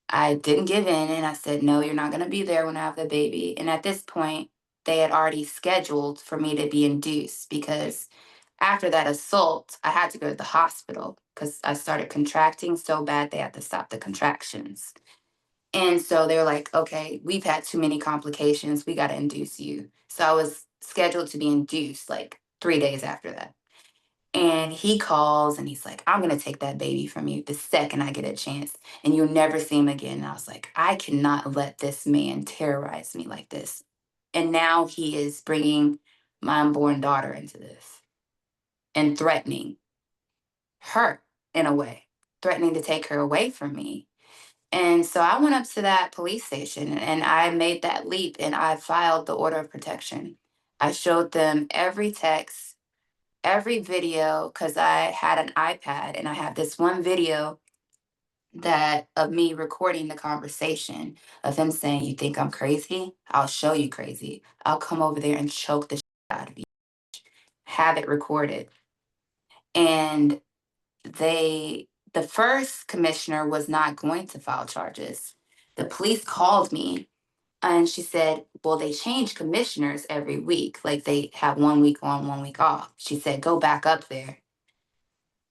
I didn't give in and I said, no, you're not going to be there when I have the baby. And at this point, they had already scheduled for me to be induced because after that assault, I had to go to the hospital because I started contracting so bad they had to stop the contractions. And so they were like, okay, we've had too many complications. We got to induce you. So I was scheduled to be induced like 3 days after that. And he calls and he's like, I'm going to take that baby from you the second I get a chance and you'll never see him again. And I was like, I cannot let this man terrorize me like this. And now he is bringing my unborn daughter into this and threatening her in a way, threatening to take her away from me. And so I went up to that police station and I made that leap and I filed the order of protection. I showed them every text, every video, because I had an iPad and I had this one video that of me recording the conversation of him saying, you think I'm crazy? I'll show you crazy. I'll come over there and choke the shit out of you. Have it recorded. And the first commissioner was not going to file charges. The police called me and she said, well, they change commissioners every week. Like they have 1 week on, 1 week off. She said, go back up there.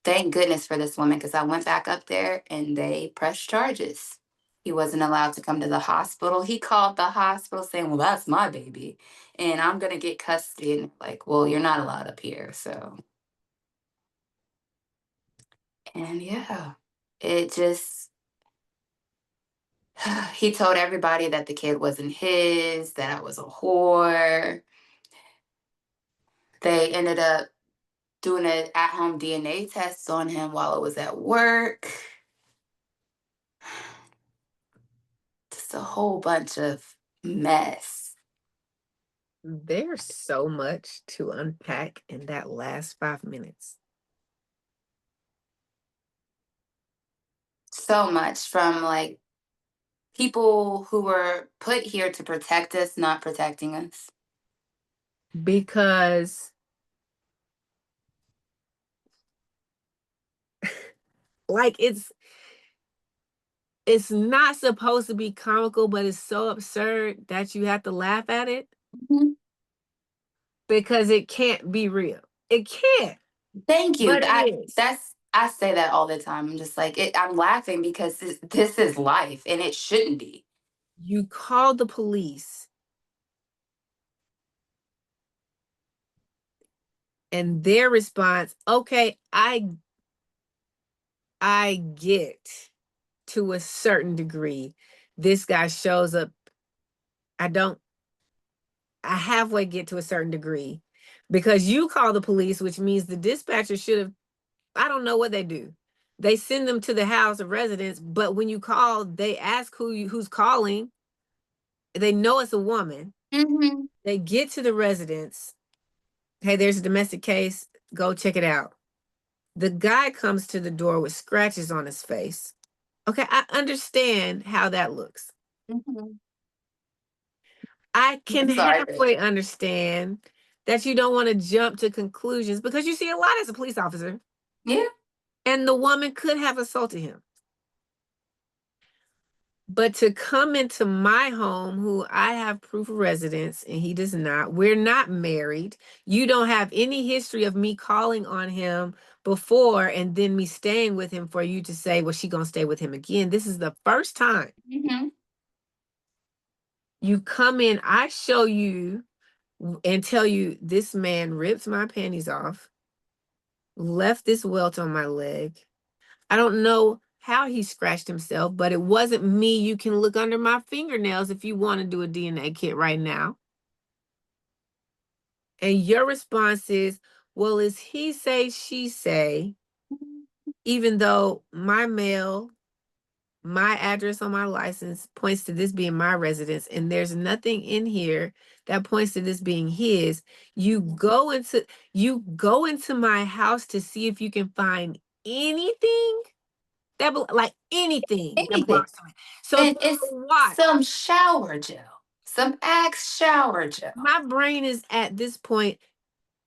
Thank goodness for this woman, because I went back up there and they pressed charges. He wasn't allowed to come to the hospital. He called the hospital saying, well, that's my baby and I'm going to get custody. And like, well, you're not allowed up here. So, and yeah, it just, he told everybody that the kid wasn't his, that I was a whore. They ended up doing an at-home DNA test on him while I was at work. just a whole bunch of mess. There's so much to unpack in that last 5 minutes. So much, from like people who were put here to protect us, not protecting us. Because like it's not supposed to be comical, but it's so absurd that you have to laugh at it. Mhm. Because it can't be real. It can't. Thank you. But it is. I say that all the time. I'm just like, I'm laughing because this is life and it shouldn't be. You call the police and their response, okay, I get to a certain degree. This guy shows up. I halfway get to a certain degree because you call the police, which means the dispatcher should have, I don't know what they do. They send them to the house of residence, but when you call, they ask who's calling. They know it's a woman. Mm-hmm. They get to the residence. Hey, there's a domestic case. Go check it out. The guy comes to the door with scratches on his face. Okay, I understand how that looks. Mm-hmm. I can Sorry. halfway understand that you don't want to jump to conclusions because you see a lot as a police officer. Yeah. And the woman could have assaulted him. But to come into my home, who I have proof of residence and he does not, we're not married. You don't have any history of me calling on him before and then me staying with him for you to say, well, she gonna stay with him again. This is the first time. Mm-hmm. You come in, I show you and tell you this man ripped my panties off, left this welt on my leg. I don't know how he scratched himself, but it wasn't me. You can look under my fingernails if you want to do a DNA kit right now. And your response is, well, is he say, she say, even though my mail, my address on my license points to this being my residence, and there's nothing in here that points to this being his. You go into my house to see if you can find anything that like anything that belongs to me. So And it's what? some shower gel, some Axe shower gel. My brain is at this point.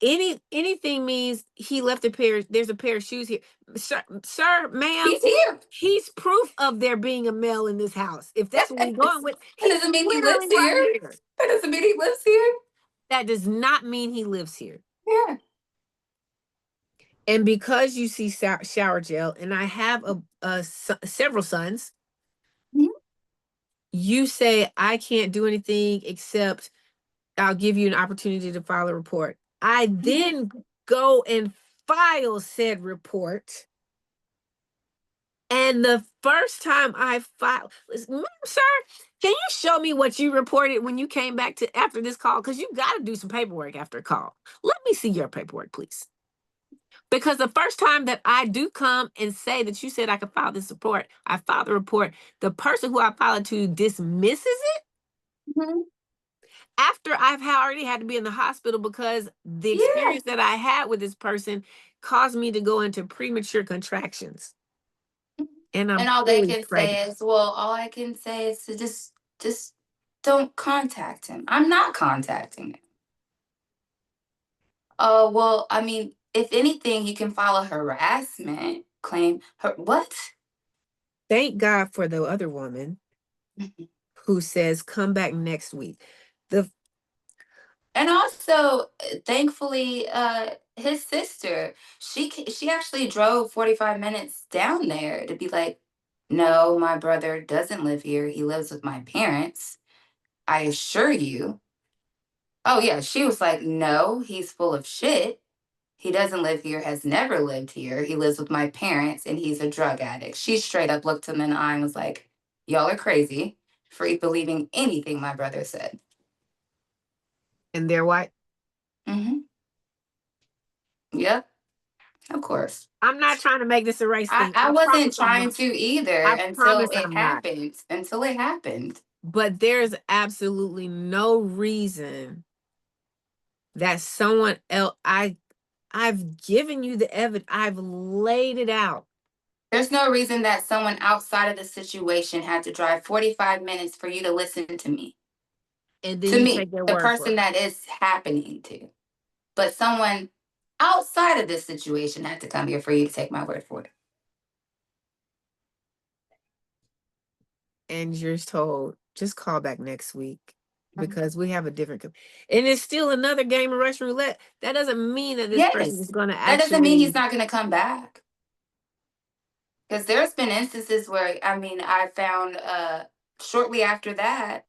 Anything means he left a pair. There's a pair of shoes here, sir, ma'am. He's here. He's proof of there being a male in this house. If that's what we're going with, That doesn't mean he lives literally here. right here. That doesn't mean he lives here. That does not mean he lives here. Yeah. And because you see shower gel, and I have several sons, Mhm. you say I can't do anything except I'll give you an opportunity to file a report. I then go and file said report. And the first time I filed, sir, can you show me what you reported when you came back to after this call? Because you got to do some paperwork after a call. Let me see your paperwork, please. Because the first time that I do come and say that you said I could file this report, I filed the report. The person who I filed it to dismisses it. Mm-hmm. After I've already had to be in the hospital because the experience that I had with this person caused me to go into premature contractions. And all they can say is, well, all I can say is to just don't contact him. I'm not contacting him. Oh, well, I mean, if anything, you can file a harassment claim. What? Thank God for the other woman who says, come back next week. And also, thankfully, his sister, she actually drove 45 minutes down there to be like, no, my brother doesn't live here. He lives with my parents. I assure you. Oh, yeah. She was like, no, he's full of shit. He doesn't live here, has never lived here. He lives with my parents and he's a drug addict. She straight up looked him in the eye and was like, y'all are crazy for believing anything my brother said. And they're white? Mm-hmm. Yep. Of course. I'm not trying to make this a race thing. I wasn't trying to either until it happened. Until it happened. But there's absolutely no reason that someone else, I've given you the evidence, I've laid it out. There's no reason that someone outside of the situation had to drive 45 minutes for you to listen to me. And then To you me, take their the word for person it. that is happening to. But someone outside of this situation had to come here for you to take my word for it. And you're told, just call back next week because we have a different, and it's still another game of Russian roulette. That doesn't mean that this person is going to actually. That doesn't mean he's not going to come back. Because there's been instances where, I mean, I found, shortly after that,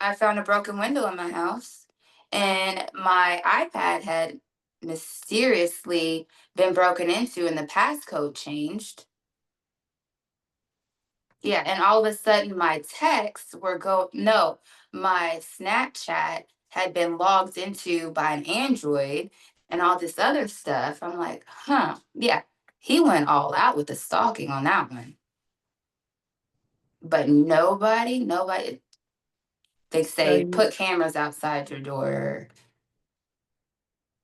I found a broken window in my house, and my iPad had mysteriously been broken into and the passcode changed. Yeah, and all of a sudden my texts were my Snapchat had been logged into by an Android and all this other stuff. I'm like, yeah, he went all out with the stalking on that one. But nobody, they say put cameras outside your door.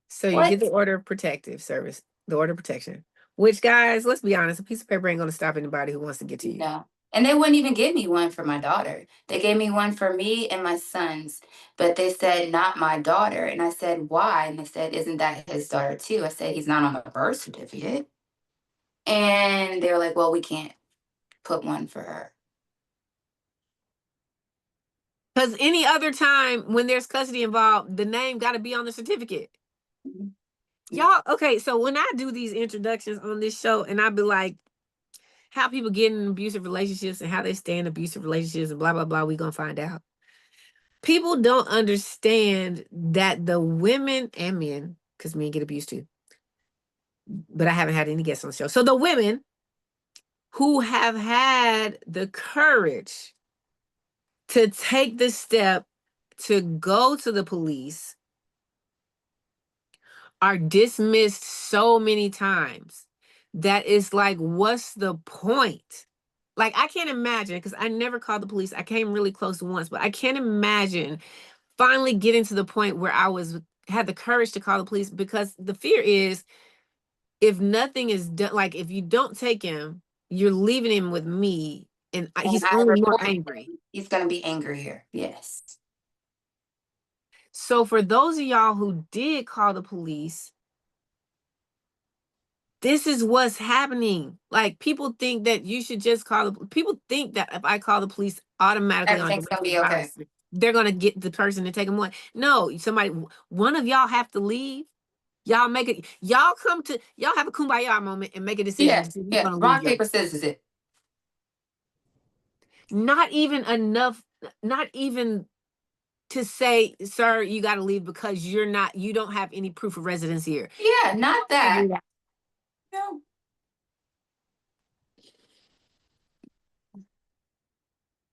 So you get the order of protective service, the order of protection, which, guys, let's be honest, a piece of paper ain't going to stop anybody who wants to get to you. No. And they wouldn't even give me one for my daughter. They gave me one for me and my sons, but they said not my daughter. And I said, why? And they said, isn't that his daughter too? I said, he's not on the birth certificate. And they were like, well, we can't put one for her. Because any other time when there's custody involved, the name got to be on the certificate. Mm-hmm. Y'all, okay, so when I do these introductions on this show and I be like, how people get in abusive relationships and how they stay in abusive relationships and blah, blah, blah, we gonna find out. People don't understand that the women and men, because men get abused too, but I haven't had any guests on the show. So the women who have had the courage to take the step to go to the police are dismissed so many times that it's like, what's the point? Like, I can't imagine, because I never called the police. I came really close once, but I can't imagine finally getting to the point where I had the courage to call the police, because the fear is if nothing is done, like if you don't take him, you're leaving him with me, and he's only more angry. He's going to be angrier. Yes. So for those of y'all who did call the police, this is what's happening. Like, people think that you should just people think that if I call the police automatically, everything's going to be okay. They're going to get the person to take them away. No, one of y'all have to leave. Y'all make it. Y'all have a kumbaya moment and make a decision. Yeah. Rock, paper, scissors it. Not even enough. Not even to say, sir, you got to leave because you don't have any proof of residence here. Yeah, not that. No.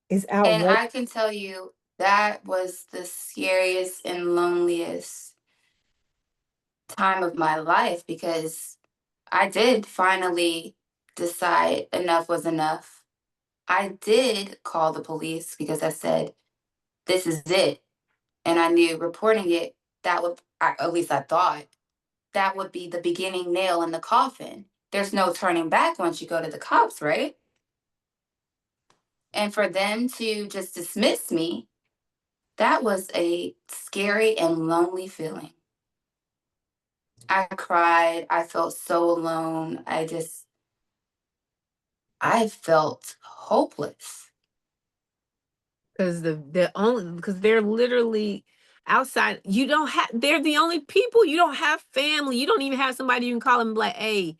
It's out. And I can tell you that was the scariest and loneliest time of my life, because I did finally decide enough was enough. I did call the police because I said, this is it. And I knew reporting it, at least I thought, that would be the beginning nail in the coffin. There's no turning back once you go to the cops, right? And for them to just dismiss me, that was a scary and lonely feeling. I cried. I felt so alone. I felt hopeless. Because because they're literally outside. They're the only people. You don't have family. You don't even have somebody you can call and be like, hey,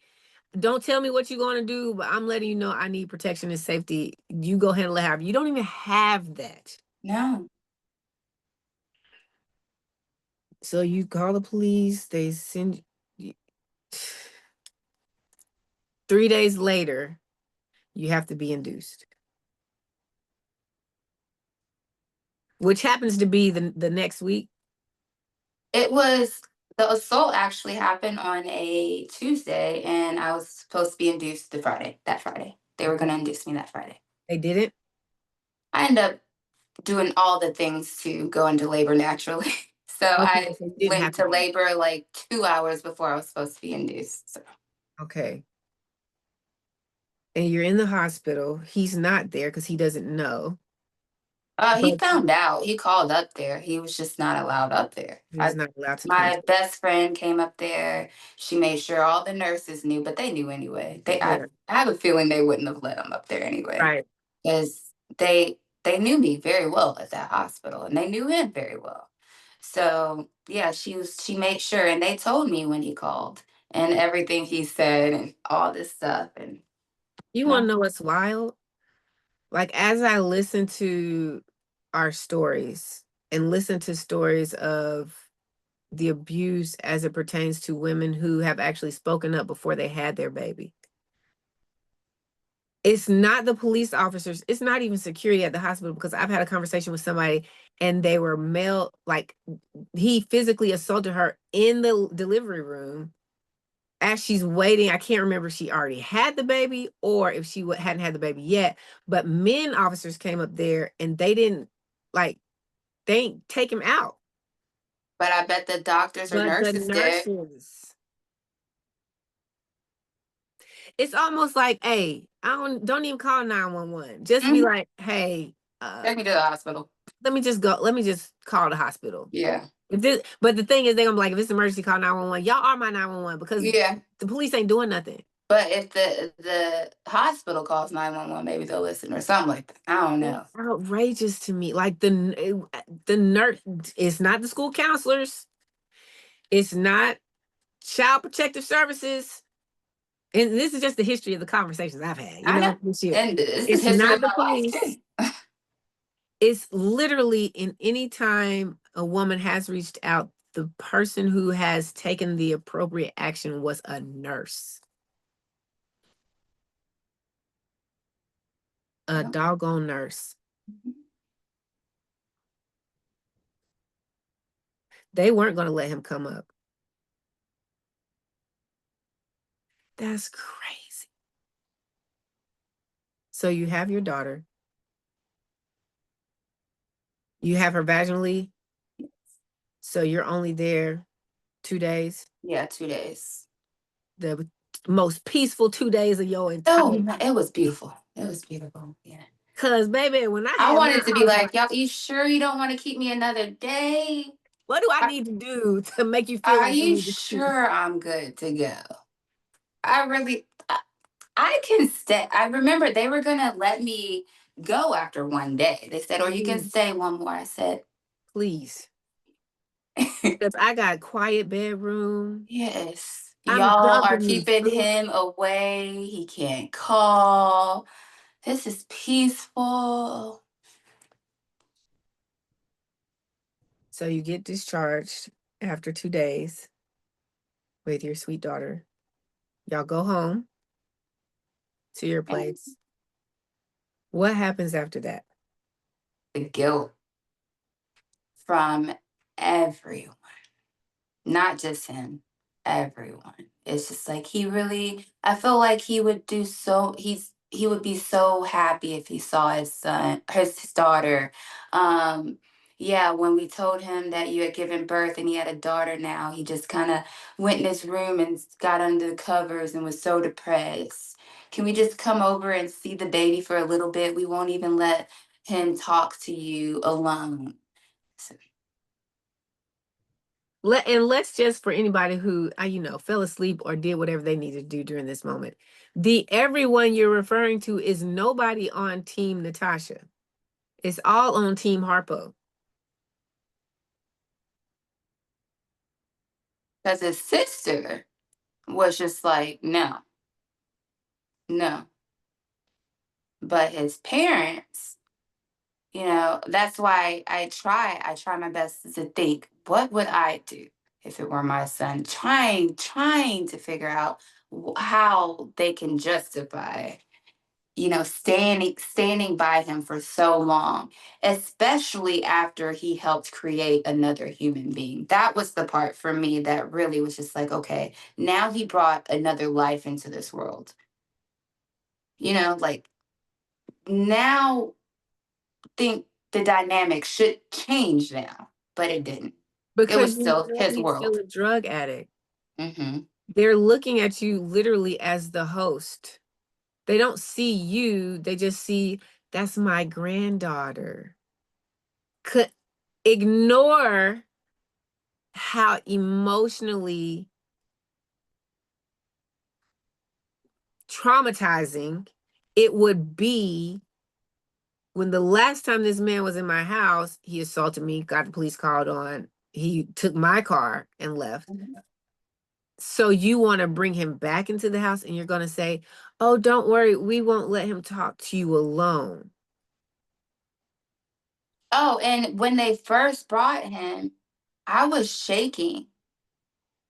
don't tell me what you're going to do, but I'm letting you know I need protection and safety. You go handle it however. You don't even have that. No. So you call the police, they send you. 3 days later, you have to be induced. Which happens to be the next week. The assault actually happened on a Tuesday, and I was supposed to be induced that Friday. They were going to induce me that Friday. They didn't? I ended up doing all the things to go into labor naturally. So Okay, I so you didn't have went to to do labor like 2 hours before I was supposed to be induced. So. Okay. And you're in the hospital. He's not there because he doesn't know. He But found out. He called up there. He was just not allowed up there. he's not allowed to come. My best friend came up there. She made sure all the nurses knew, but they knew anyway. I have a feeling they wouldn't have let him up there anyway. Right. Because they knew me very well at that hospital, and they knew him very well. So yeah, she made sure, and they told me when he called and everything he said and all this stuff. And you want to know what's wild? Like, as I listen to our stories and listen to stories of the abuse as it pertains to women who have actually spoken up before they had their baby. It's not the police officers. It's not even security at the hospital, because I've had a conversation with somebody and they were male, like he physically assaulted her in the delivery room as she's waiting. I can't remember if she already had the baby or if she hadn't had the baby yet, but men officers came up there and they didn't take him out. But I bet the doctors or nurses did. It's almost like, hey, don't even call 911. Just be like, hey, take me to the hospital. Let me just call the hospital. Yeah. But the thing is, they're gonna be like, if it's an emergency, call 911. Y'all are my 911, because the police ain't doing nothing. But if the hospital calls 911, maybe they'll listen or something like that. I don't know. It's outrageous to me. Like the nurse, it's not the school counselors. It's not Child Protective Services. And this is just the history of the conversations I've had. You know, this year. And it's not the police. It's literally, in any time a woman has reached out, the person who has taken the appropriate action was a nurse. A doggone nurse. They weren't going to let him come up. That's crazy. So you have your daughter. You have her vaginally. So you're only there 2 days. Yeah, 2 days. The most peaceful 2 days of your entire. It was beautiful. It was beautiful. Yeah. Cause baby, when I wanted to be like, y'all, you sure you don't want to keep me another day? What do I need to do to make you feel like you sure I'm good to go? I can stay. I remember they were gonna let me go after 1 day. They said, or you can stay one more. I said, please. Because I got quiet bedroom. Yes. Y'all are keeping him away. He can't call. This is peaceful. So you get discharged after 2 days with your sweet daughter. Y'all go home to your place. What happens after that? The guilt from everyone, not just him, everyone. It's just like I feel like he would be so happy if he saw his daughter. Yeah, when we told him that you had given birth and he had a daughter now, he just kind of went in his room and got under the covers and was so depressed. Can we just come over and see the baby for a little bit? We won't even let him talk to you alone. So. Let's just, for anybody who, fell asleep or did whatever they needed to do during this moment, the everyone you're referring to is nobody on Team Natasha. It's all on Team Harpo. Because his sister was just like, no. But his parents, that's why I try my best to think, what would I do if it were my son? Trying to figure out how they can justify, standing by him for so long, especially after he helped create another human being. That was the part for me that really was just like, okay, now he brought another life into this world. Like, now think the dynamic should change now, but it didn't. It Because was still his he's still world. a drug addict. Mm-hmm. They're looking at you literally as the host. They don't see you. They just see, that's my granddaughter. Could ignore how emotionally traumatizing it would be when the last time this man was in my house, he assaulted me, got the police called on, he took my car and left. So you want to bring him back into the house and you're going to say, oh, don't worry, we won't let him talk to you alone. Oh, and when they first brought him, I was shaking.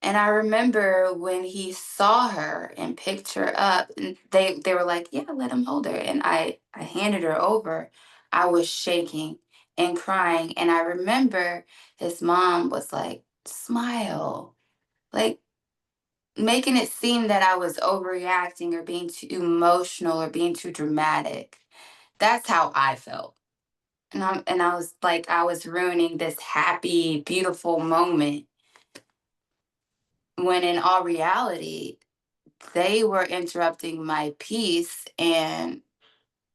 And I remember when he saw her and picked her up, and they were like, "Yeah, let him hold her." And I handed her over. I was shaking and crying, and I remember his mom was like, "Smile," like making it seem that I was overreacting or being too emotional or being too dramatic. That's how I felt. And I was like, I was ruining this happy, beautiful moment, when in all reality, they were interrupting my peace and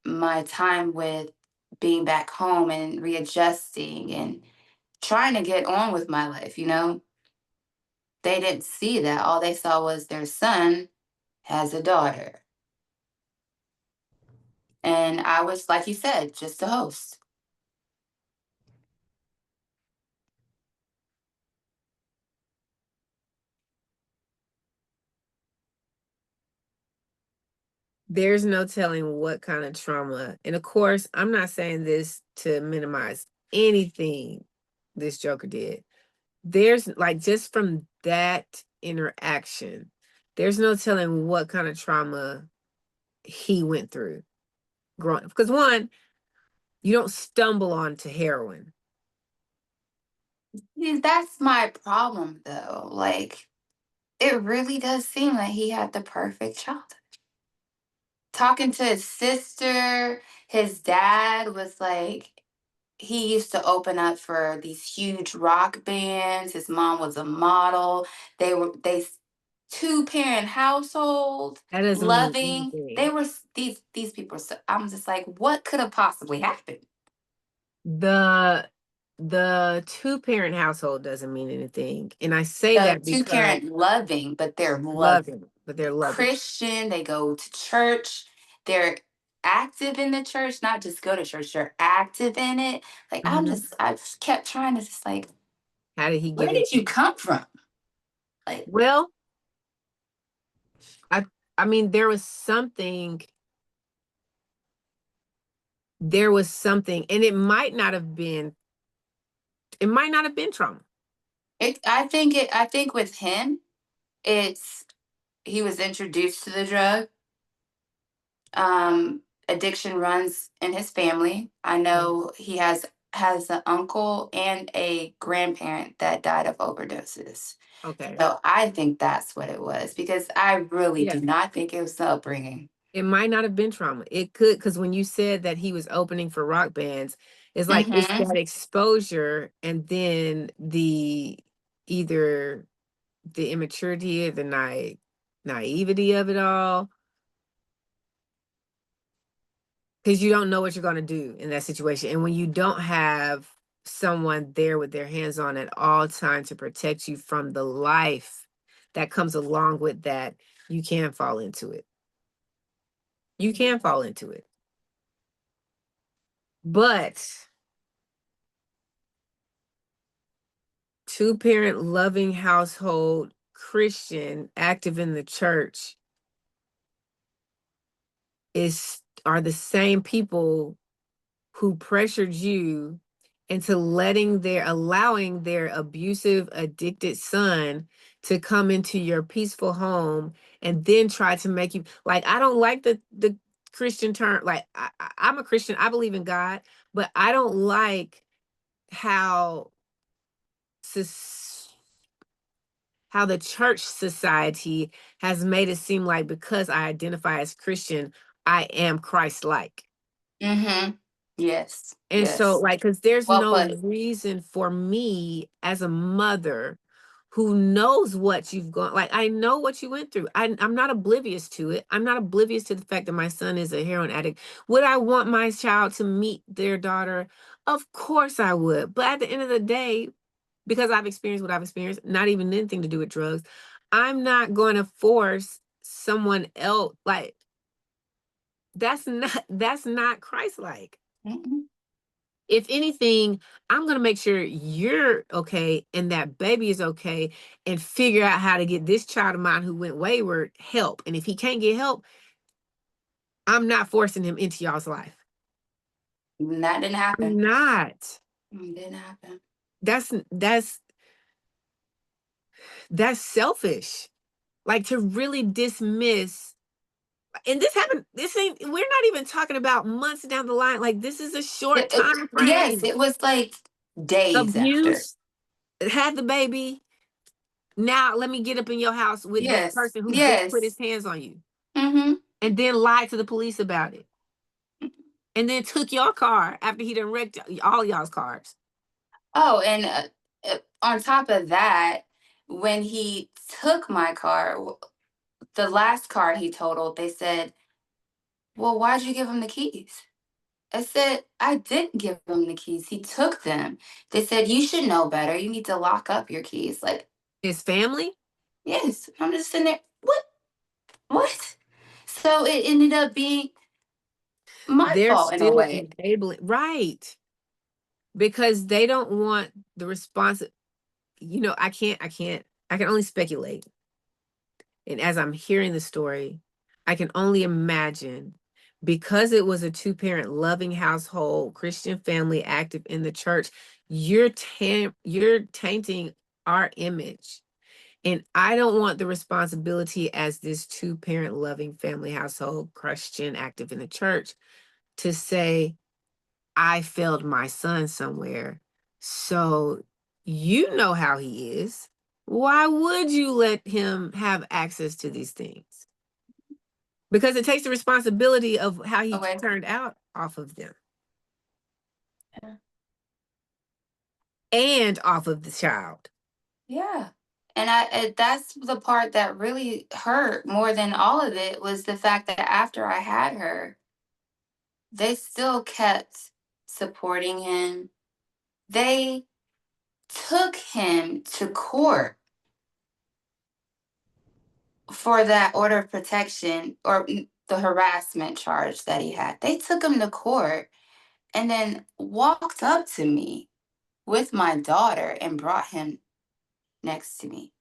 my time with being back home and readjusting and trying to get on with my life, They didn't see that. All they saw was their son has a daughter. And I was, like you said, just a host. There's no telling what kind of trauma. And of course, I'm not saying this to minimize anything this Joker did. There's like, just from that interaction, there's no telling what kind of trauma he went through growing up. Because one, you don't stumble onto heroin. See, that's my problem, though. Like, it really does seem like he had the perfect childhood. Talking to his sister, his dad was like, he used to open up for these huge rock bands. His mom was a model. They two-parent household, That doesn't mean loving. They anything. were these people. I'm just like, what could have possibly happened? The two-parent household doesn't mean anything. And I say The that because two-parent loving, but they're loving, but they're loving. Christian. They go to church. They're active in the church, not just go to church. They're active in it. Like, I just kept trying to just like, How did he where get it? did you come from? Like, Well, I mean, there was something, and it might not have been trauma. I think with him, it's he was introduced to the drug. Addiction runs in his family. I know he has an uncle and a grandparent that died of overdoses. Okay. So I think that's what it was, because I really Yeah. do not think it was the upbringing. It might not have been trauma. It could, because when you said that he was opening for rock bands, it's like it's Mhm. that exposure and then either the immaturity or the naivety of it all. Because you don't know what you're going to do in that situation. And when you don't have someone there with their hands on at all times to protect you from the life that comes along with that, you can fall into it. You can fall into it. But two-parent loving household, Christian, active in the church are the same people who pressured you into allowing their abusive, addicted son to come into your peaceful home and then try to make you, like, I don't like the Christian term. Like, I'm a Christian, I believe in God, but I don't like how the church society has made it seem like because I identify as Christian, I am Christ-like. Mhm. Yes. And so, Yes. like, because there's Well no put. reason for me as a mother who knows what you've gone, like, I know what you went through. I'm not oblivious to it. I'm not oblivious to the fact that my son is a heroin addict. Would I want my child to meet their daughter? Of course I would. But at the end of the day, because I've experienced what I've experienced, not even anything to do with drugs, I'm not going to force someone else. Like, that's not Christ-like. Mm-mm. If anything, I'm going to make sure you're okay and that baby is okay, and figure out how to get this child of mine who went wayward help. And if he can't get help, I'm not forcing him into y'all's life. That didn't I'm happen. not. It didn't happen. That's selfish. Like, to really dismiss. And this happened, we're not even talking about months down the line. Like, this is a short time frame. Yes, it was like days Abuse, after. had the baby. Now let me get up in your house with this Yes. person who just put Yes. his hands on you, Mm-hmm. and then lied to the police about it, and then took your car after he done wrecked all y'all's cars. Oh, and on top of that, when he took my car, the last car he totaled, they said, "Well, why'd you give him the keys?" I said, "I didn't give him the keys. He took them." They said, "You should know better. You need to lock up your keys." Like, His family? yes. I'm just sitting there. What? What? So it ended up being my They're fault in a still way. enabling, right? Because they don't want the response. I can only speculate. And as I'm hearing the story, I can only imagine, because it was a two-parent loving household, Christian family active in the church, you're tainting our image. And I don't want the responsibility as this two-parent loving family household, Christian active in the church, to say, I failed my son somewhere. So you know how he is. Why would you let him have access to these things? Because it takes the responsibility of how he Okay. turned out off of them. Yeah. And off of the child. Yeah. And that's the part that really hurt more than all of it, was the fact that after I had her, they still kept supporting him. They took him to court for that order of protection, or the harassment charge that he had. They took him to court and then walked up to me with my daughter and brought him next to me.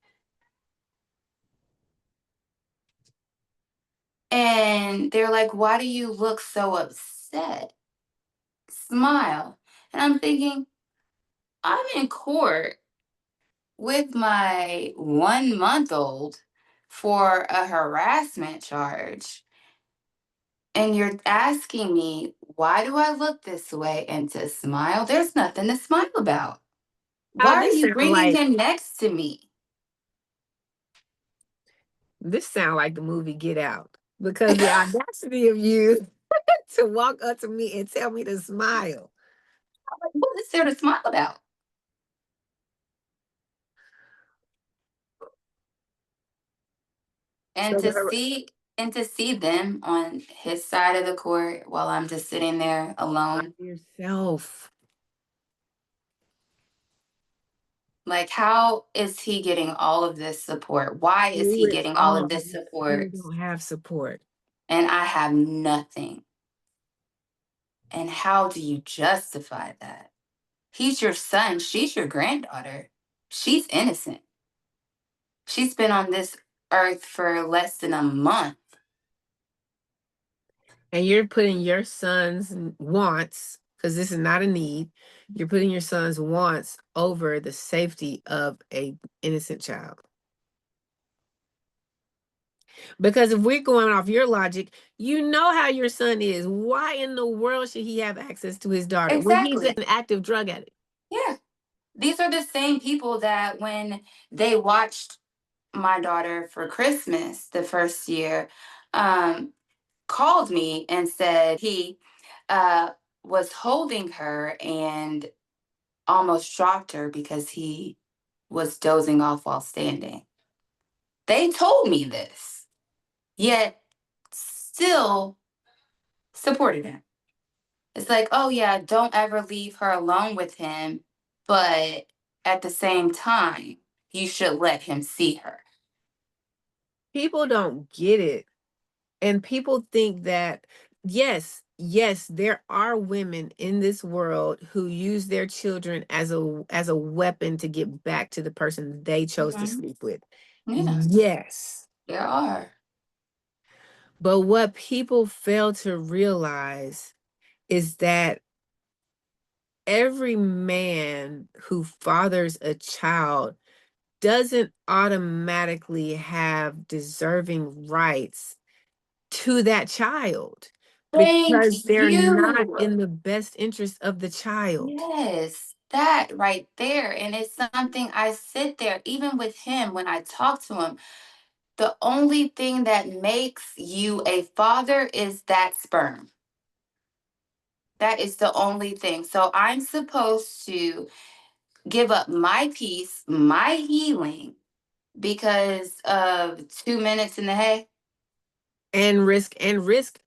And they're like, "Why do you look so upset? Smile." And I'm thinking, I'm in court with my 1-month-old for a harassment charge. And you're asking me, why do I look this way, and to smile? There's nothing to smile about. Why are you bringing him next to me? This sound like the movie Get Out. Because the audacity of you to walk up to me and tell me to smile. What is there to smile about? And to see them on his side of the court while I'm just sitting there alone. Yourself. Like, how is he getting all of this support? Why is he getting all of this support? You don't have support. And I have nothing. And how do you justify that? He's your son. She's your granddaughter. She's innocent. She's been on this earth for less than a month. And you're putting your son's wants, because this is not a need, you're putting your son's wants over the safety of an innocent child. Because if we're going off your logic, you know how your son is. Why in the world should he have access to his daughter when he's Exactly. an active drug addict? Yeah. These are the same people that when they watched my daughter for Christmas the first year, called me and said, he, was holding her and almost dropped her because he was dozing off while standing. They told me this, yet still supported him. It's like, oh yeah, don't ever leave her alone with him, but at the same time, you should let him see her. People don't get it. And people think that, yes, there are women in this world who use their children as a weapon to get back to the person they chose to sleep with. Yeah, Yes. there are. But what people fail to realize is that every man who fathers a child doesn't automatically have deserving rights to that child, because they're not in the best interest of the child. Yes, that right there. And it's something I sit there, even with him, when I talk to him, the only thing that makes you a father is that sperm. That is the only thing. So I'm supposed to give up my peace, my healing, because of 2 minutes in the hay. And risk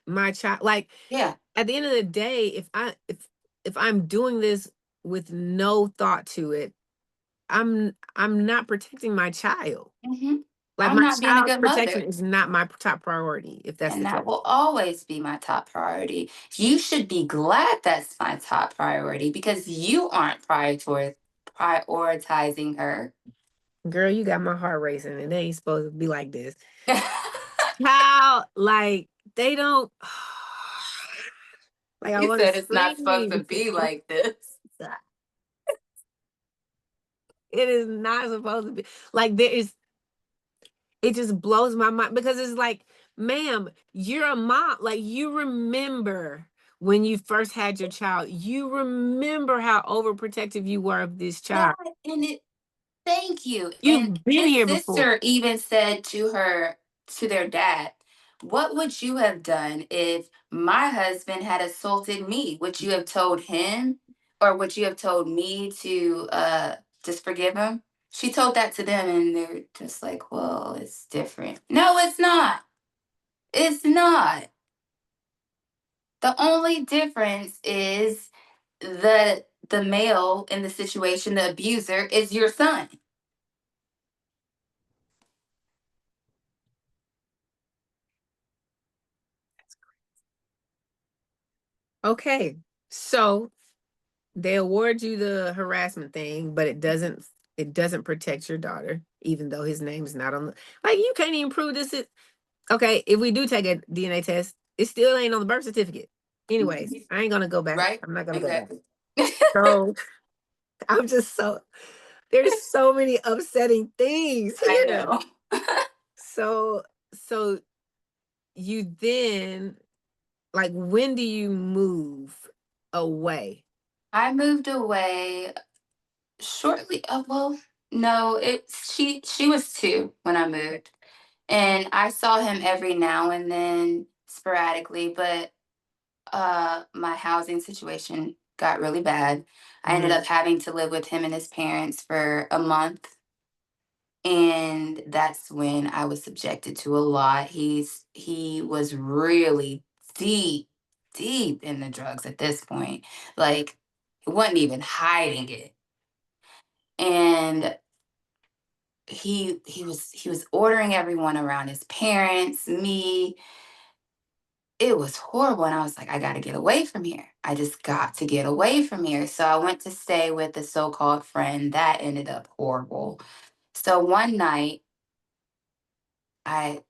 my child. Like, Yeah. at the end of the day, if I'm doing this with no thought to it, I'm not protecting my child. Mm-hmm. Like, I'm my not being a child's good protection mother. is not my top priority, if that's And the that case. will always be my top priority. You should be glad that's my top priority because you aren't prioritizing her. Girl, you got my heart racing, and they ain't supposed to be like this. How, like, they don't. Like, I You want said to it's not supposed to be like this. It is not supposed to be. Like, it just blows my mind, because it's like, ma'am, you're a mom. Like, you remember when you first had your child, you remember how overprotective you were of this child. Yeah, and thank you. You've And been his here sister before. even said to their dad, what would you have done if my husband had assaulted me? Would you have told him, or would you have told me to just forgive him? She told that to them, and they're just like, well, it's different. No, it's not. It's not. The only difference is the male in the situation, the abuser, is your son. Okay, so they award you the harassment thing, but it doesn't protect your daughter, even though his name's not on the, like, you can't even prove this is okay. If we do take a DNA test, it still ain't on the birth certificate. Anyways, I ain't gonna go back. Right? I'm not gonna go back. Exactly. So I'm just there's so many upsetting things I here. know. So you then, like, when do you move away? I moved away shortly. Well, no, she was 2 when I moved, and I saw him every now and then sporadically, but my housing situation got really bad. I ended up having to live with him and his parents for a month. And that's when I was subjected to a lot. He was really deep, deep in the drugs at this point. Like, he wasn't even hiding it. And he was ordering everyone around, his parents, me. It was horrible. And I was like, I got to get away from here. I just got to get away from here. So I went to stay with a so-called friend. That ended up horrible. So one night, I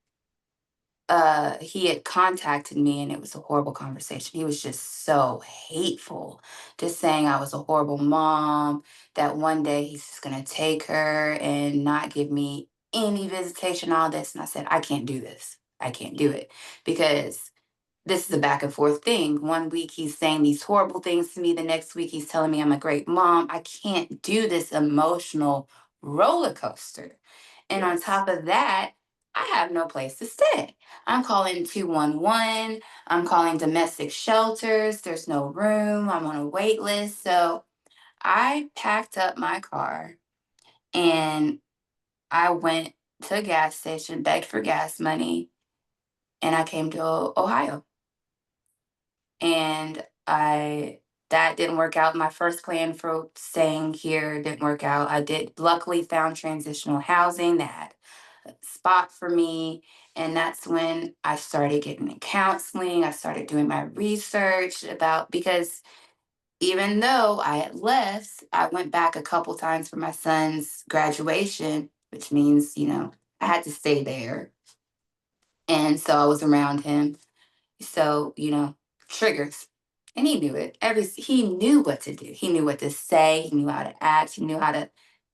he had contacted me, and it was a horrible conversation. He was just so hateful, just saying I was a horrible mom, that one day he's just going to take her and not give me any visitation, all this. And I said, I can't do this. I can't do it, because this is a back and forth thing. One week he's saying these horrible things to me. The next week he's telling me I'm a great mom. I can't do this emotional roller coaster. And on top of that, I have no place to stay. I'm calling 211. I'm calling domestic shelters. There's no room. I'm on a wait list. So I packed up my car and I went to a gas station, begged for gas money, and I came to Ohio. And that didn't work out. My first plan for staying here didn't work out. I did luckily found transitional housing that had a spot for me. And that's when I started getting in counseling. I started doing my research about, because even though I had left, I went back a couple times for my son's graduation, which means, I had to stay there. And so I was around him. So, triggers. And he knew it. He knew what to do. He knew what to say. He knew how to act. He knew how to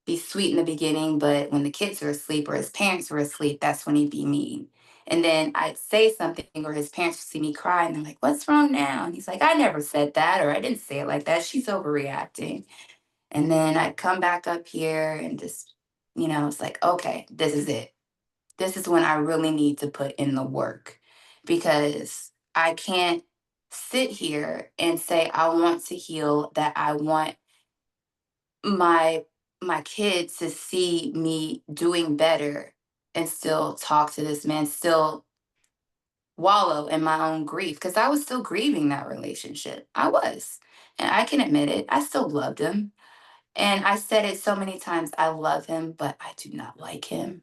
be sweet in the beginning. But when the kids were asleep or his parents were asleep, that's when he'd be mean. And then I'd say something or his parents would see me cry and they're like, "What's wrong now?" And he's like, "I never said that," or "I didn't say it like that. She's overreacting." And then I'd come back up here and just, it's like, okay, this is it. This is when I really need to put in the work, because I can't sit here and say I want to heal, that I want my kids to see me doing better, and still talk to this man, still wallow in my own grief, because I was still grieving that relationship. I was. And I can admit it. I still loved him. And I said it so many times, I love him, but I do not like him.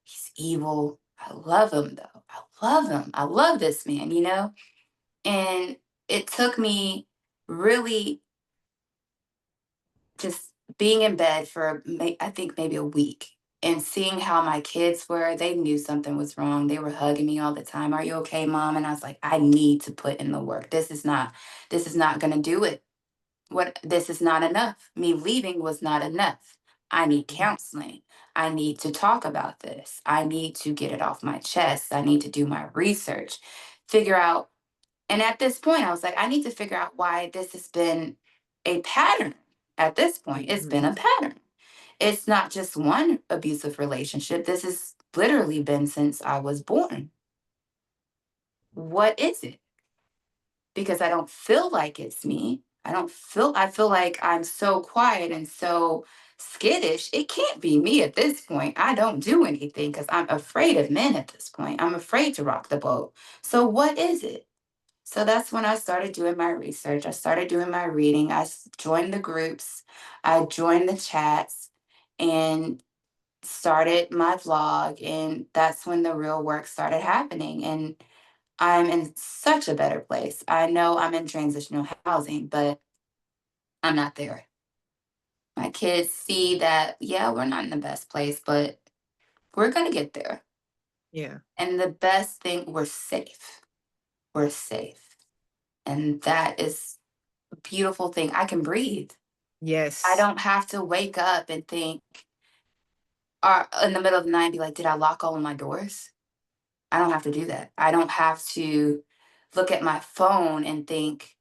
He's evil. I love him though. I love him. I love this man, And it took me really just being in bed for, I think, maybe a week, and seeing how my kids were. They knew something was wrong. They were hugging me all the time. "Are you okay, Mom?" And I was like, I need to put in the work. This is not going to do it. This is not enough. Me leaving was not enough. I need counseling. I need to talk about this. I need to get it off my chest. I need to do my research, figure out. And at this point, I was like, I need to figure out why this has been a pattern. At this point, it's been a pattern. It's not just one abusive relationship. This has literally been since I was born. What is it? Because I don't feel like it's me. I feel like I'm so quiet and so skittish. It can't be me at this point. I don't do anything because I'm afraid of men at this point. I'm afraid to rock the boat. So what is it? So that's when I started doing my research. I started doing my reading. Joined the groups. I joined the chats and started my vlog. And that's when the real work started happening. And I'm in such a better place. I know I'm in transitional housing, but I'm not there. My kids see that, yeah, we're not in the best place, but we're going to get there. Yeah. And the best thing, we're safe. We're safe. And that is a beautiful thing. I can breathe. Yes. I don't have to wake up and think, or in the middle of the night, be like, did I lock all of my doors? I don't have to do that. I don't have to look at my phone and think,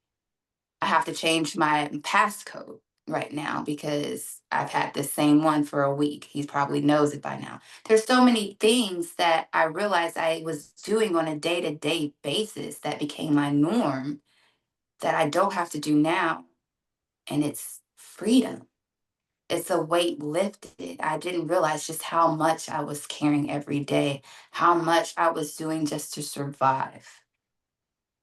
I have to change my passcode right now because I've had the same one for a week. He probably knows it by now. There's so many things that I realized I was doing on a day-to-day basis that became my norm that I don't have to do now. And it's freedom. It's a weight lifted. I didn't realize just how much I was carrying every day, how much I was doing just to survive.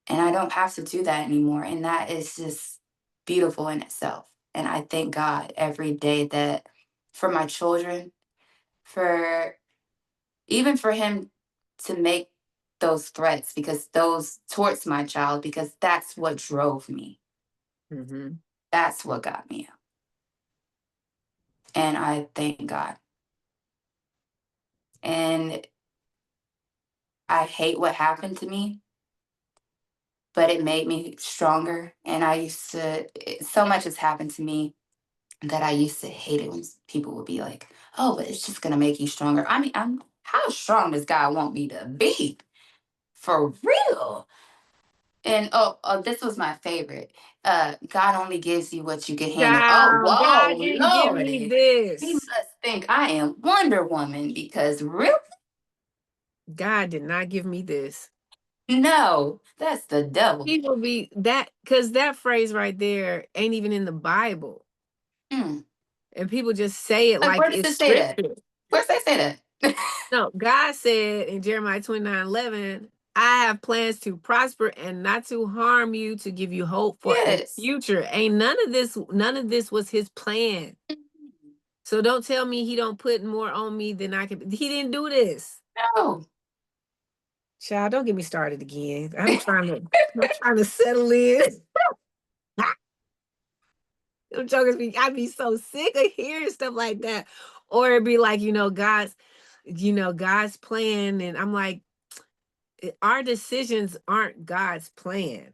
And I don't have to do that anymore. And that is just beautiful in itself. And I thank God every day that for my children, for even for him to make those threats, because those towards my child, because that's what drove me. That's what got me out. And I thank God. And I hate what happened to me, but it made me stronger. And so much has happened to me that I used to hate it when people would be like, "Oh, but it's just gonna make you stronger." I mean, how strong does God want me to be? For real. And this was my favorite. God only gives you what you can handle. Oh, God, whoa, God didn't give me Lord. this. He must think I am Wonder Woman, because really, God did not give me this. No, that's the devil. People be that, because that phrase right there ain't even in the Bible. And people just say it like where does it's it say that? scripture. Where does it say that? No, God said in Jeremiah 29:11, I have plans to prosper and not to harm you, to give you hope for a future. Ain't none of this was his plan. So don't tell me he don't put more on me than I can. He didn't do this. No. Child, don't get me started again. I'm trying to settle in. Them jokers I'd be so sick of hearing stuff like that. Or it'd be like, God's plan. And I'm like, our decisions aren't God's plan.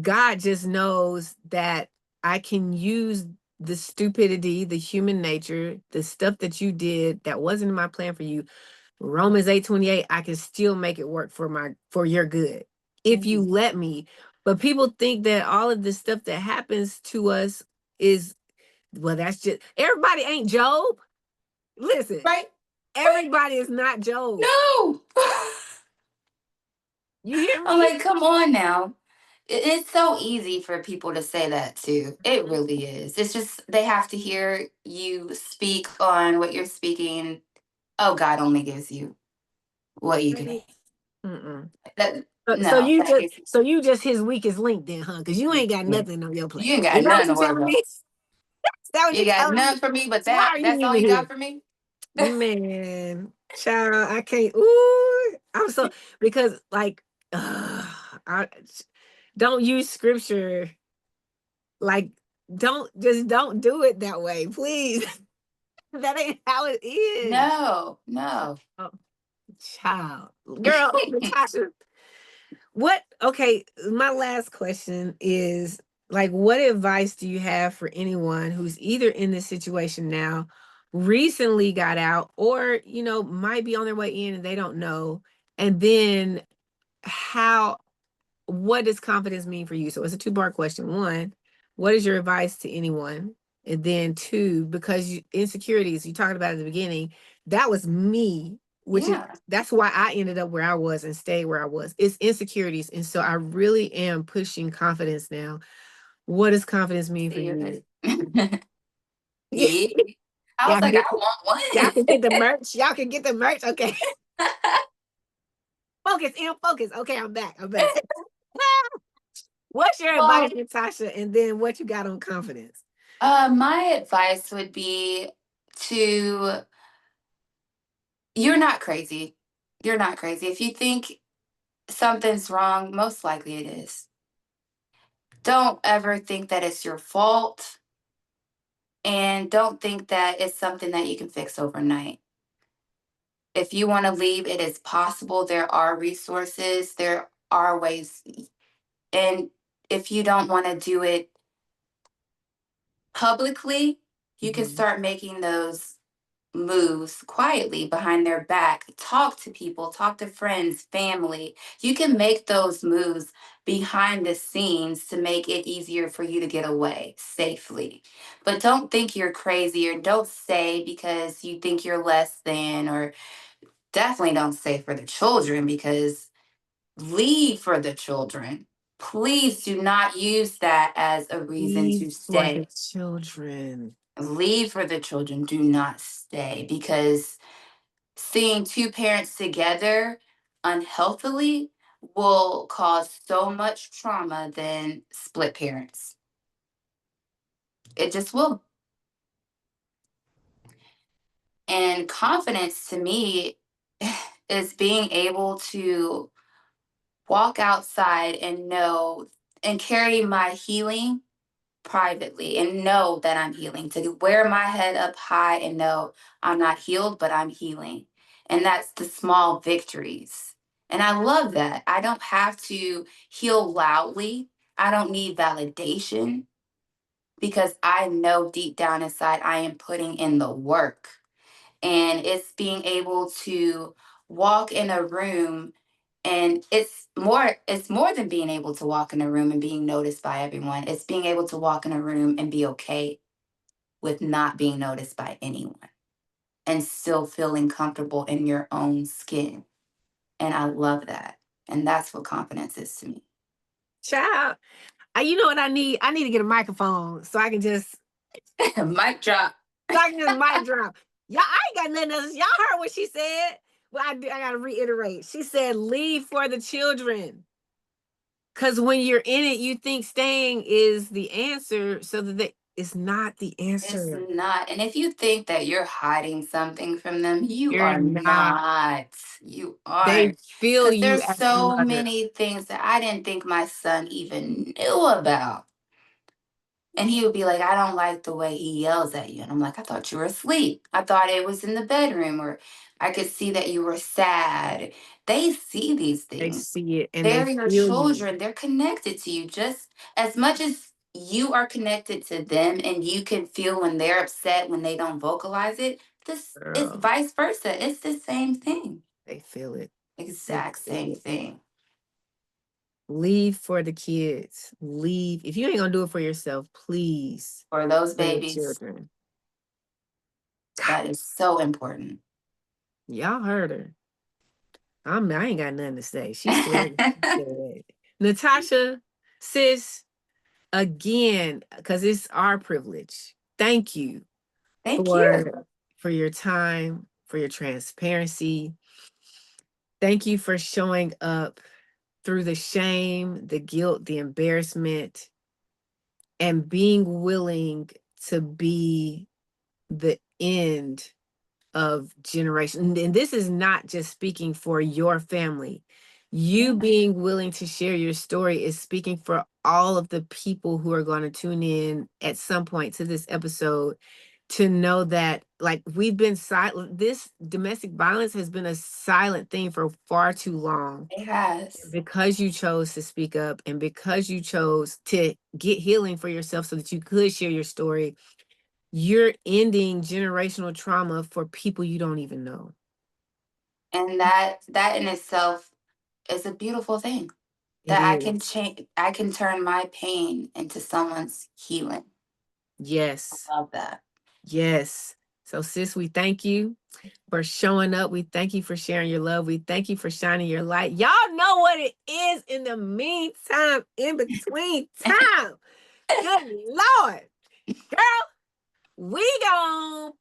God just knows that I can use the stupidity, the human nature, the stuff that you did that wasn't in my plan for you. Romans 8:28, I can still make it work for your good if you let me. But people think that all of the stuff that happens to us is, well, that's just, everybody ain't Job. Listen, right? Everybody is not Job. No. You hear me? I'm like, come on now. It's so easy for people to say that too. It really is. It's just they have to hear you speak on what you're speaking. Oh, God only gives you what you can. So you just his weakest link then, huh? Because you ain't got nothing on your plate. You ain't got nothing to worry about. You got nothing for me, but that's all you got for me? Man, child, I can't. Ooh, I'm so, because like, I don't use scripture. Like, don't do it that way, please. That ain't how it is. No. Oh, child, girl, Natasha. Okay, my last question is, like, what advice do you have for anyone who's either in this situation now, recently got out, or, might be on their way in and they don't know? And then what does confidence mean for you? So it's a two-part question. One, what is your advice to anyone? And then two, because insecurities, you talked about at the beginning, that was me, that's why I ended up where I was and stayed where I was. It's insecurities. And so I really am pushing confidence now. What does confidence mean for you? Yeah. I was like, I want one. Y'all can get the merch. Okay. Focus. Okay, I'm back. What's your advice, Natasha? And then what you got on confidence? My advice would be you're not crazy. You're not crazy. If you think something's wrong, most likely it is. Don't ever think that it's your fault. And don't think that it's something that you can fix overnight. If you want to leave, it is possible. There are resources, there are ways. And if you don't want to do it publicly, you can start making those moves quietly behind their back. Talk to people, talk to friends, family. You can make those moves behind the scenes to make it easier for you to get away safely. But don't think you're crazy, or don't say because you think you're less than, or definitely don't say for the children, because leave for the children. Please do not use that as a reason to stay. For the children. Leave for the children. Do not stay, because seeing two parents together unhealthily will cause so much trauma than split parents. It just will. And confidence to me is being able to walk outside and know and carry my healing privately and know that I'm healing, to wear my head up high and know I'm not healed, but I'm healing. And that's the small victories. And I love that. I don't have to heal loudly. I don't need validation, because I know deep down inside I am putting in the work. And it's being able to walk in a room, and it's more than being able to walk in a room and being noticed by everyone. It's being able to walk in a room and be okay with not being noticed by anyone. and still feeling comfortable in your own skin. And I love that. And that's what confidence is to me. Child, you know what I need? I need to get a microphone so I can just mic drop. So I can just mic drop. Y'all, I ain't got nothing else. Y'all heard what she said. Well, I gotta reiterate. She said, leave for the children. Because when you're in it, you think staying is the answer, so that it's not the answer. It's not. And if you think that you're hiding something from them, You're are not. not. You They aren't. feel Because you there's as a so mother. many things that I didn't think my son even knew about. And he would be like, I don't like the way he yells at you. And I'm like, I thought you were asleep. I thought it was in the bedroom, or I could see that you were sad. They see these They things. see it and They're they your feel you. children. They're connected to you just as much as you are connected to them, and you can feel when they're upset when they don't vocalize it. This is Girl, vice versa. It's the same thing. they feel it. Exact They feel same it. thing. Leave for the kids. Leave. If you ain't gonna do it for yourself, please. For those For your babies, children. that is so important. Y'all heard her. I ain't got nothing to say. She said, Natasha, sis, again, because it's our privilege. Thank you. Thank you. For your time, for your transparency. Thank you for showing up through the shame, the guilt, the embarrassment, and being willing to be the end of generation. And this is not just speaking for your family. You being willing to share your story is speaking for all of the people who are going to tune in at some point to this episode, to know that, like, we've been silent. This domestic violence has been a silent thing for far too long. It has. Because you chose to speak up, and because you chose to get healing for yourself so that you could share your story, you're ending generational trauma for people you don't even know. And that in itself is a beautiful thing. That I can change, I can turn my pain into someone's healing. Yes. I love that. Yes. So sis, we thank you for showing up. We thank you for sharing your love. We thank you for shining your light. Y'all know what it is in the meantime, in between time. Good Lord. Girl, we gone.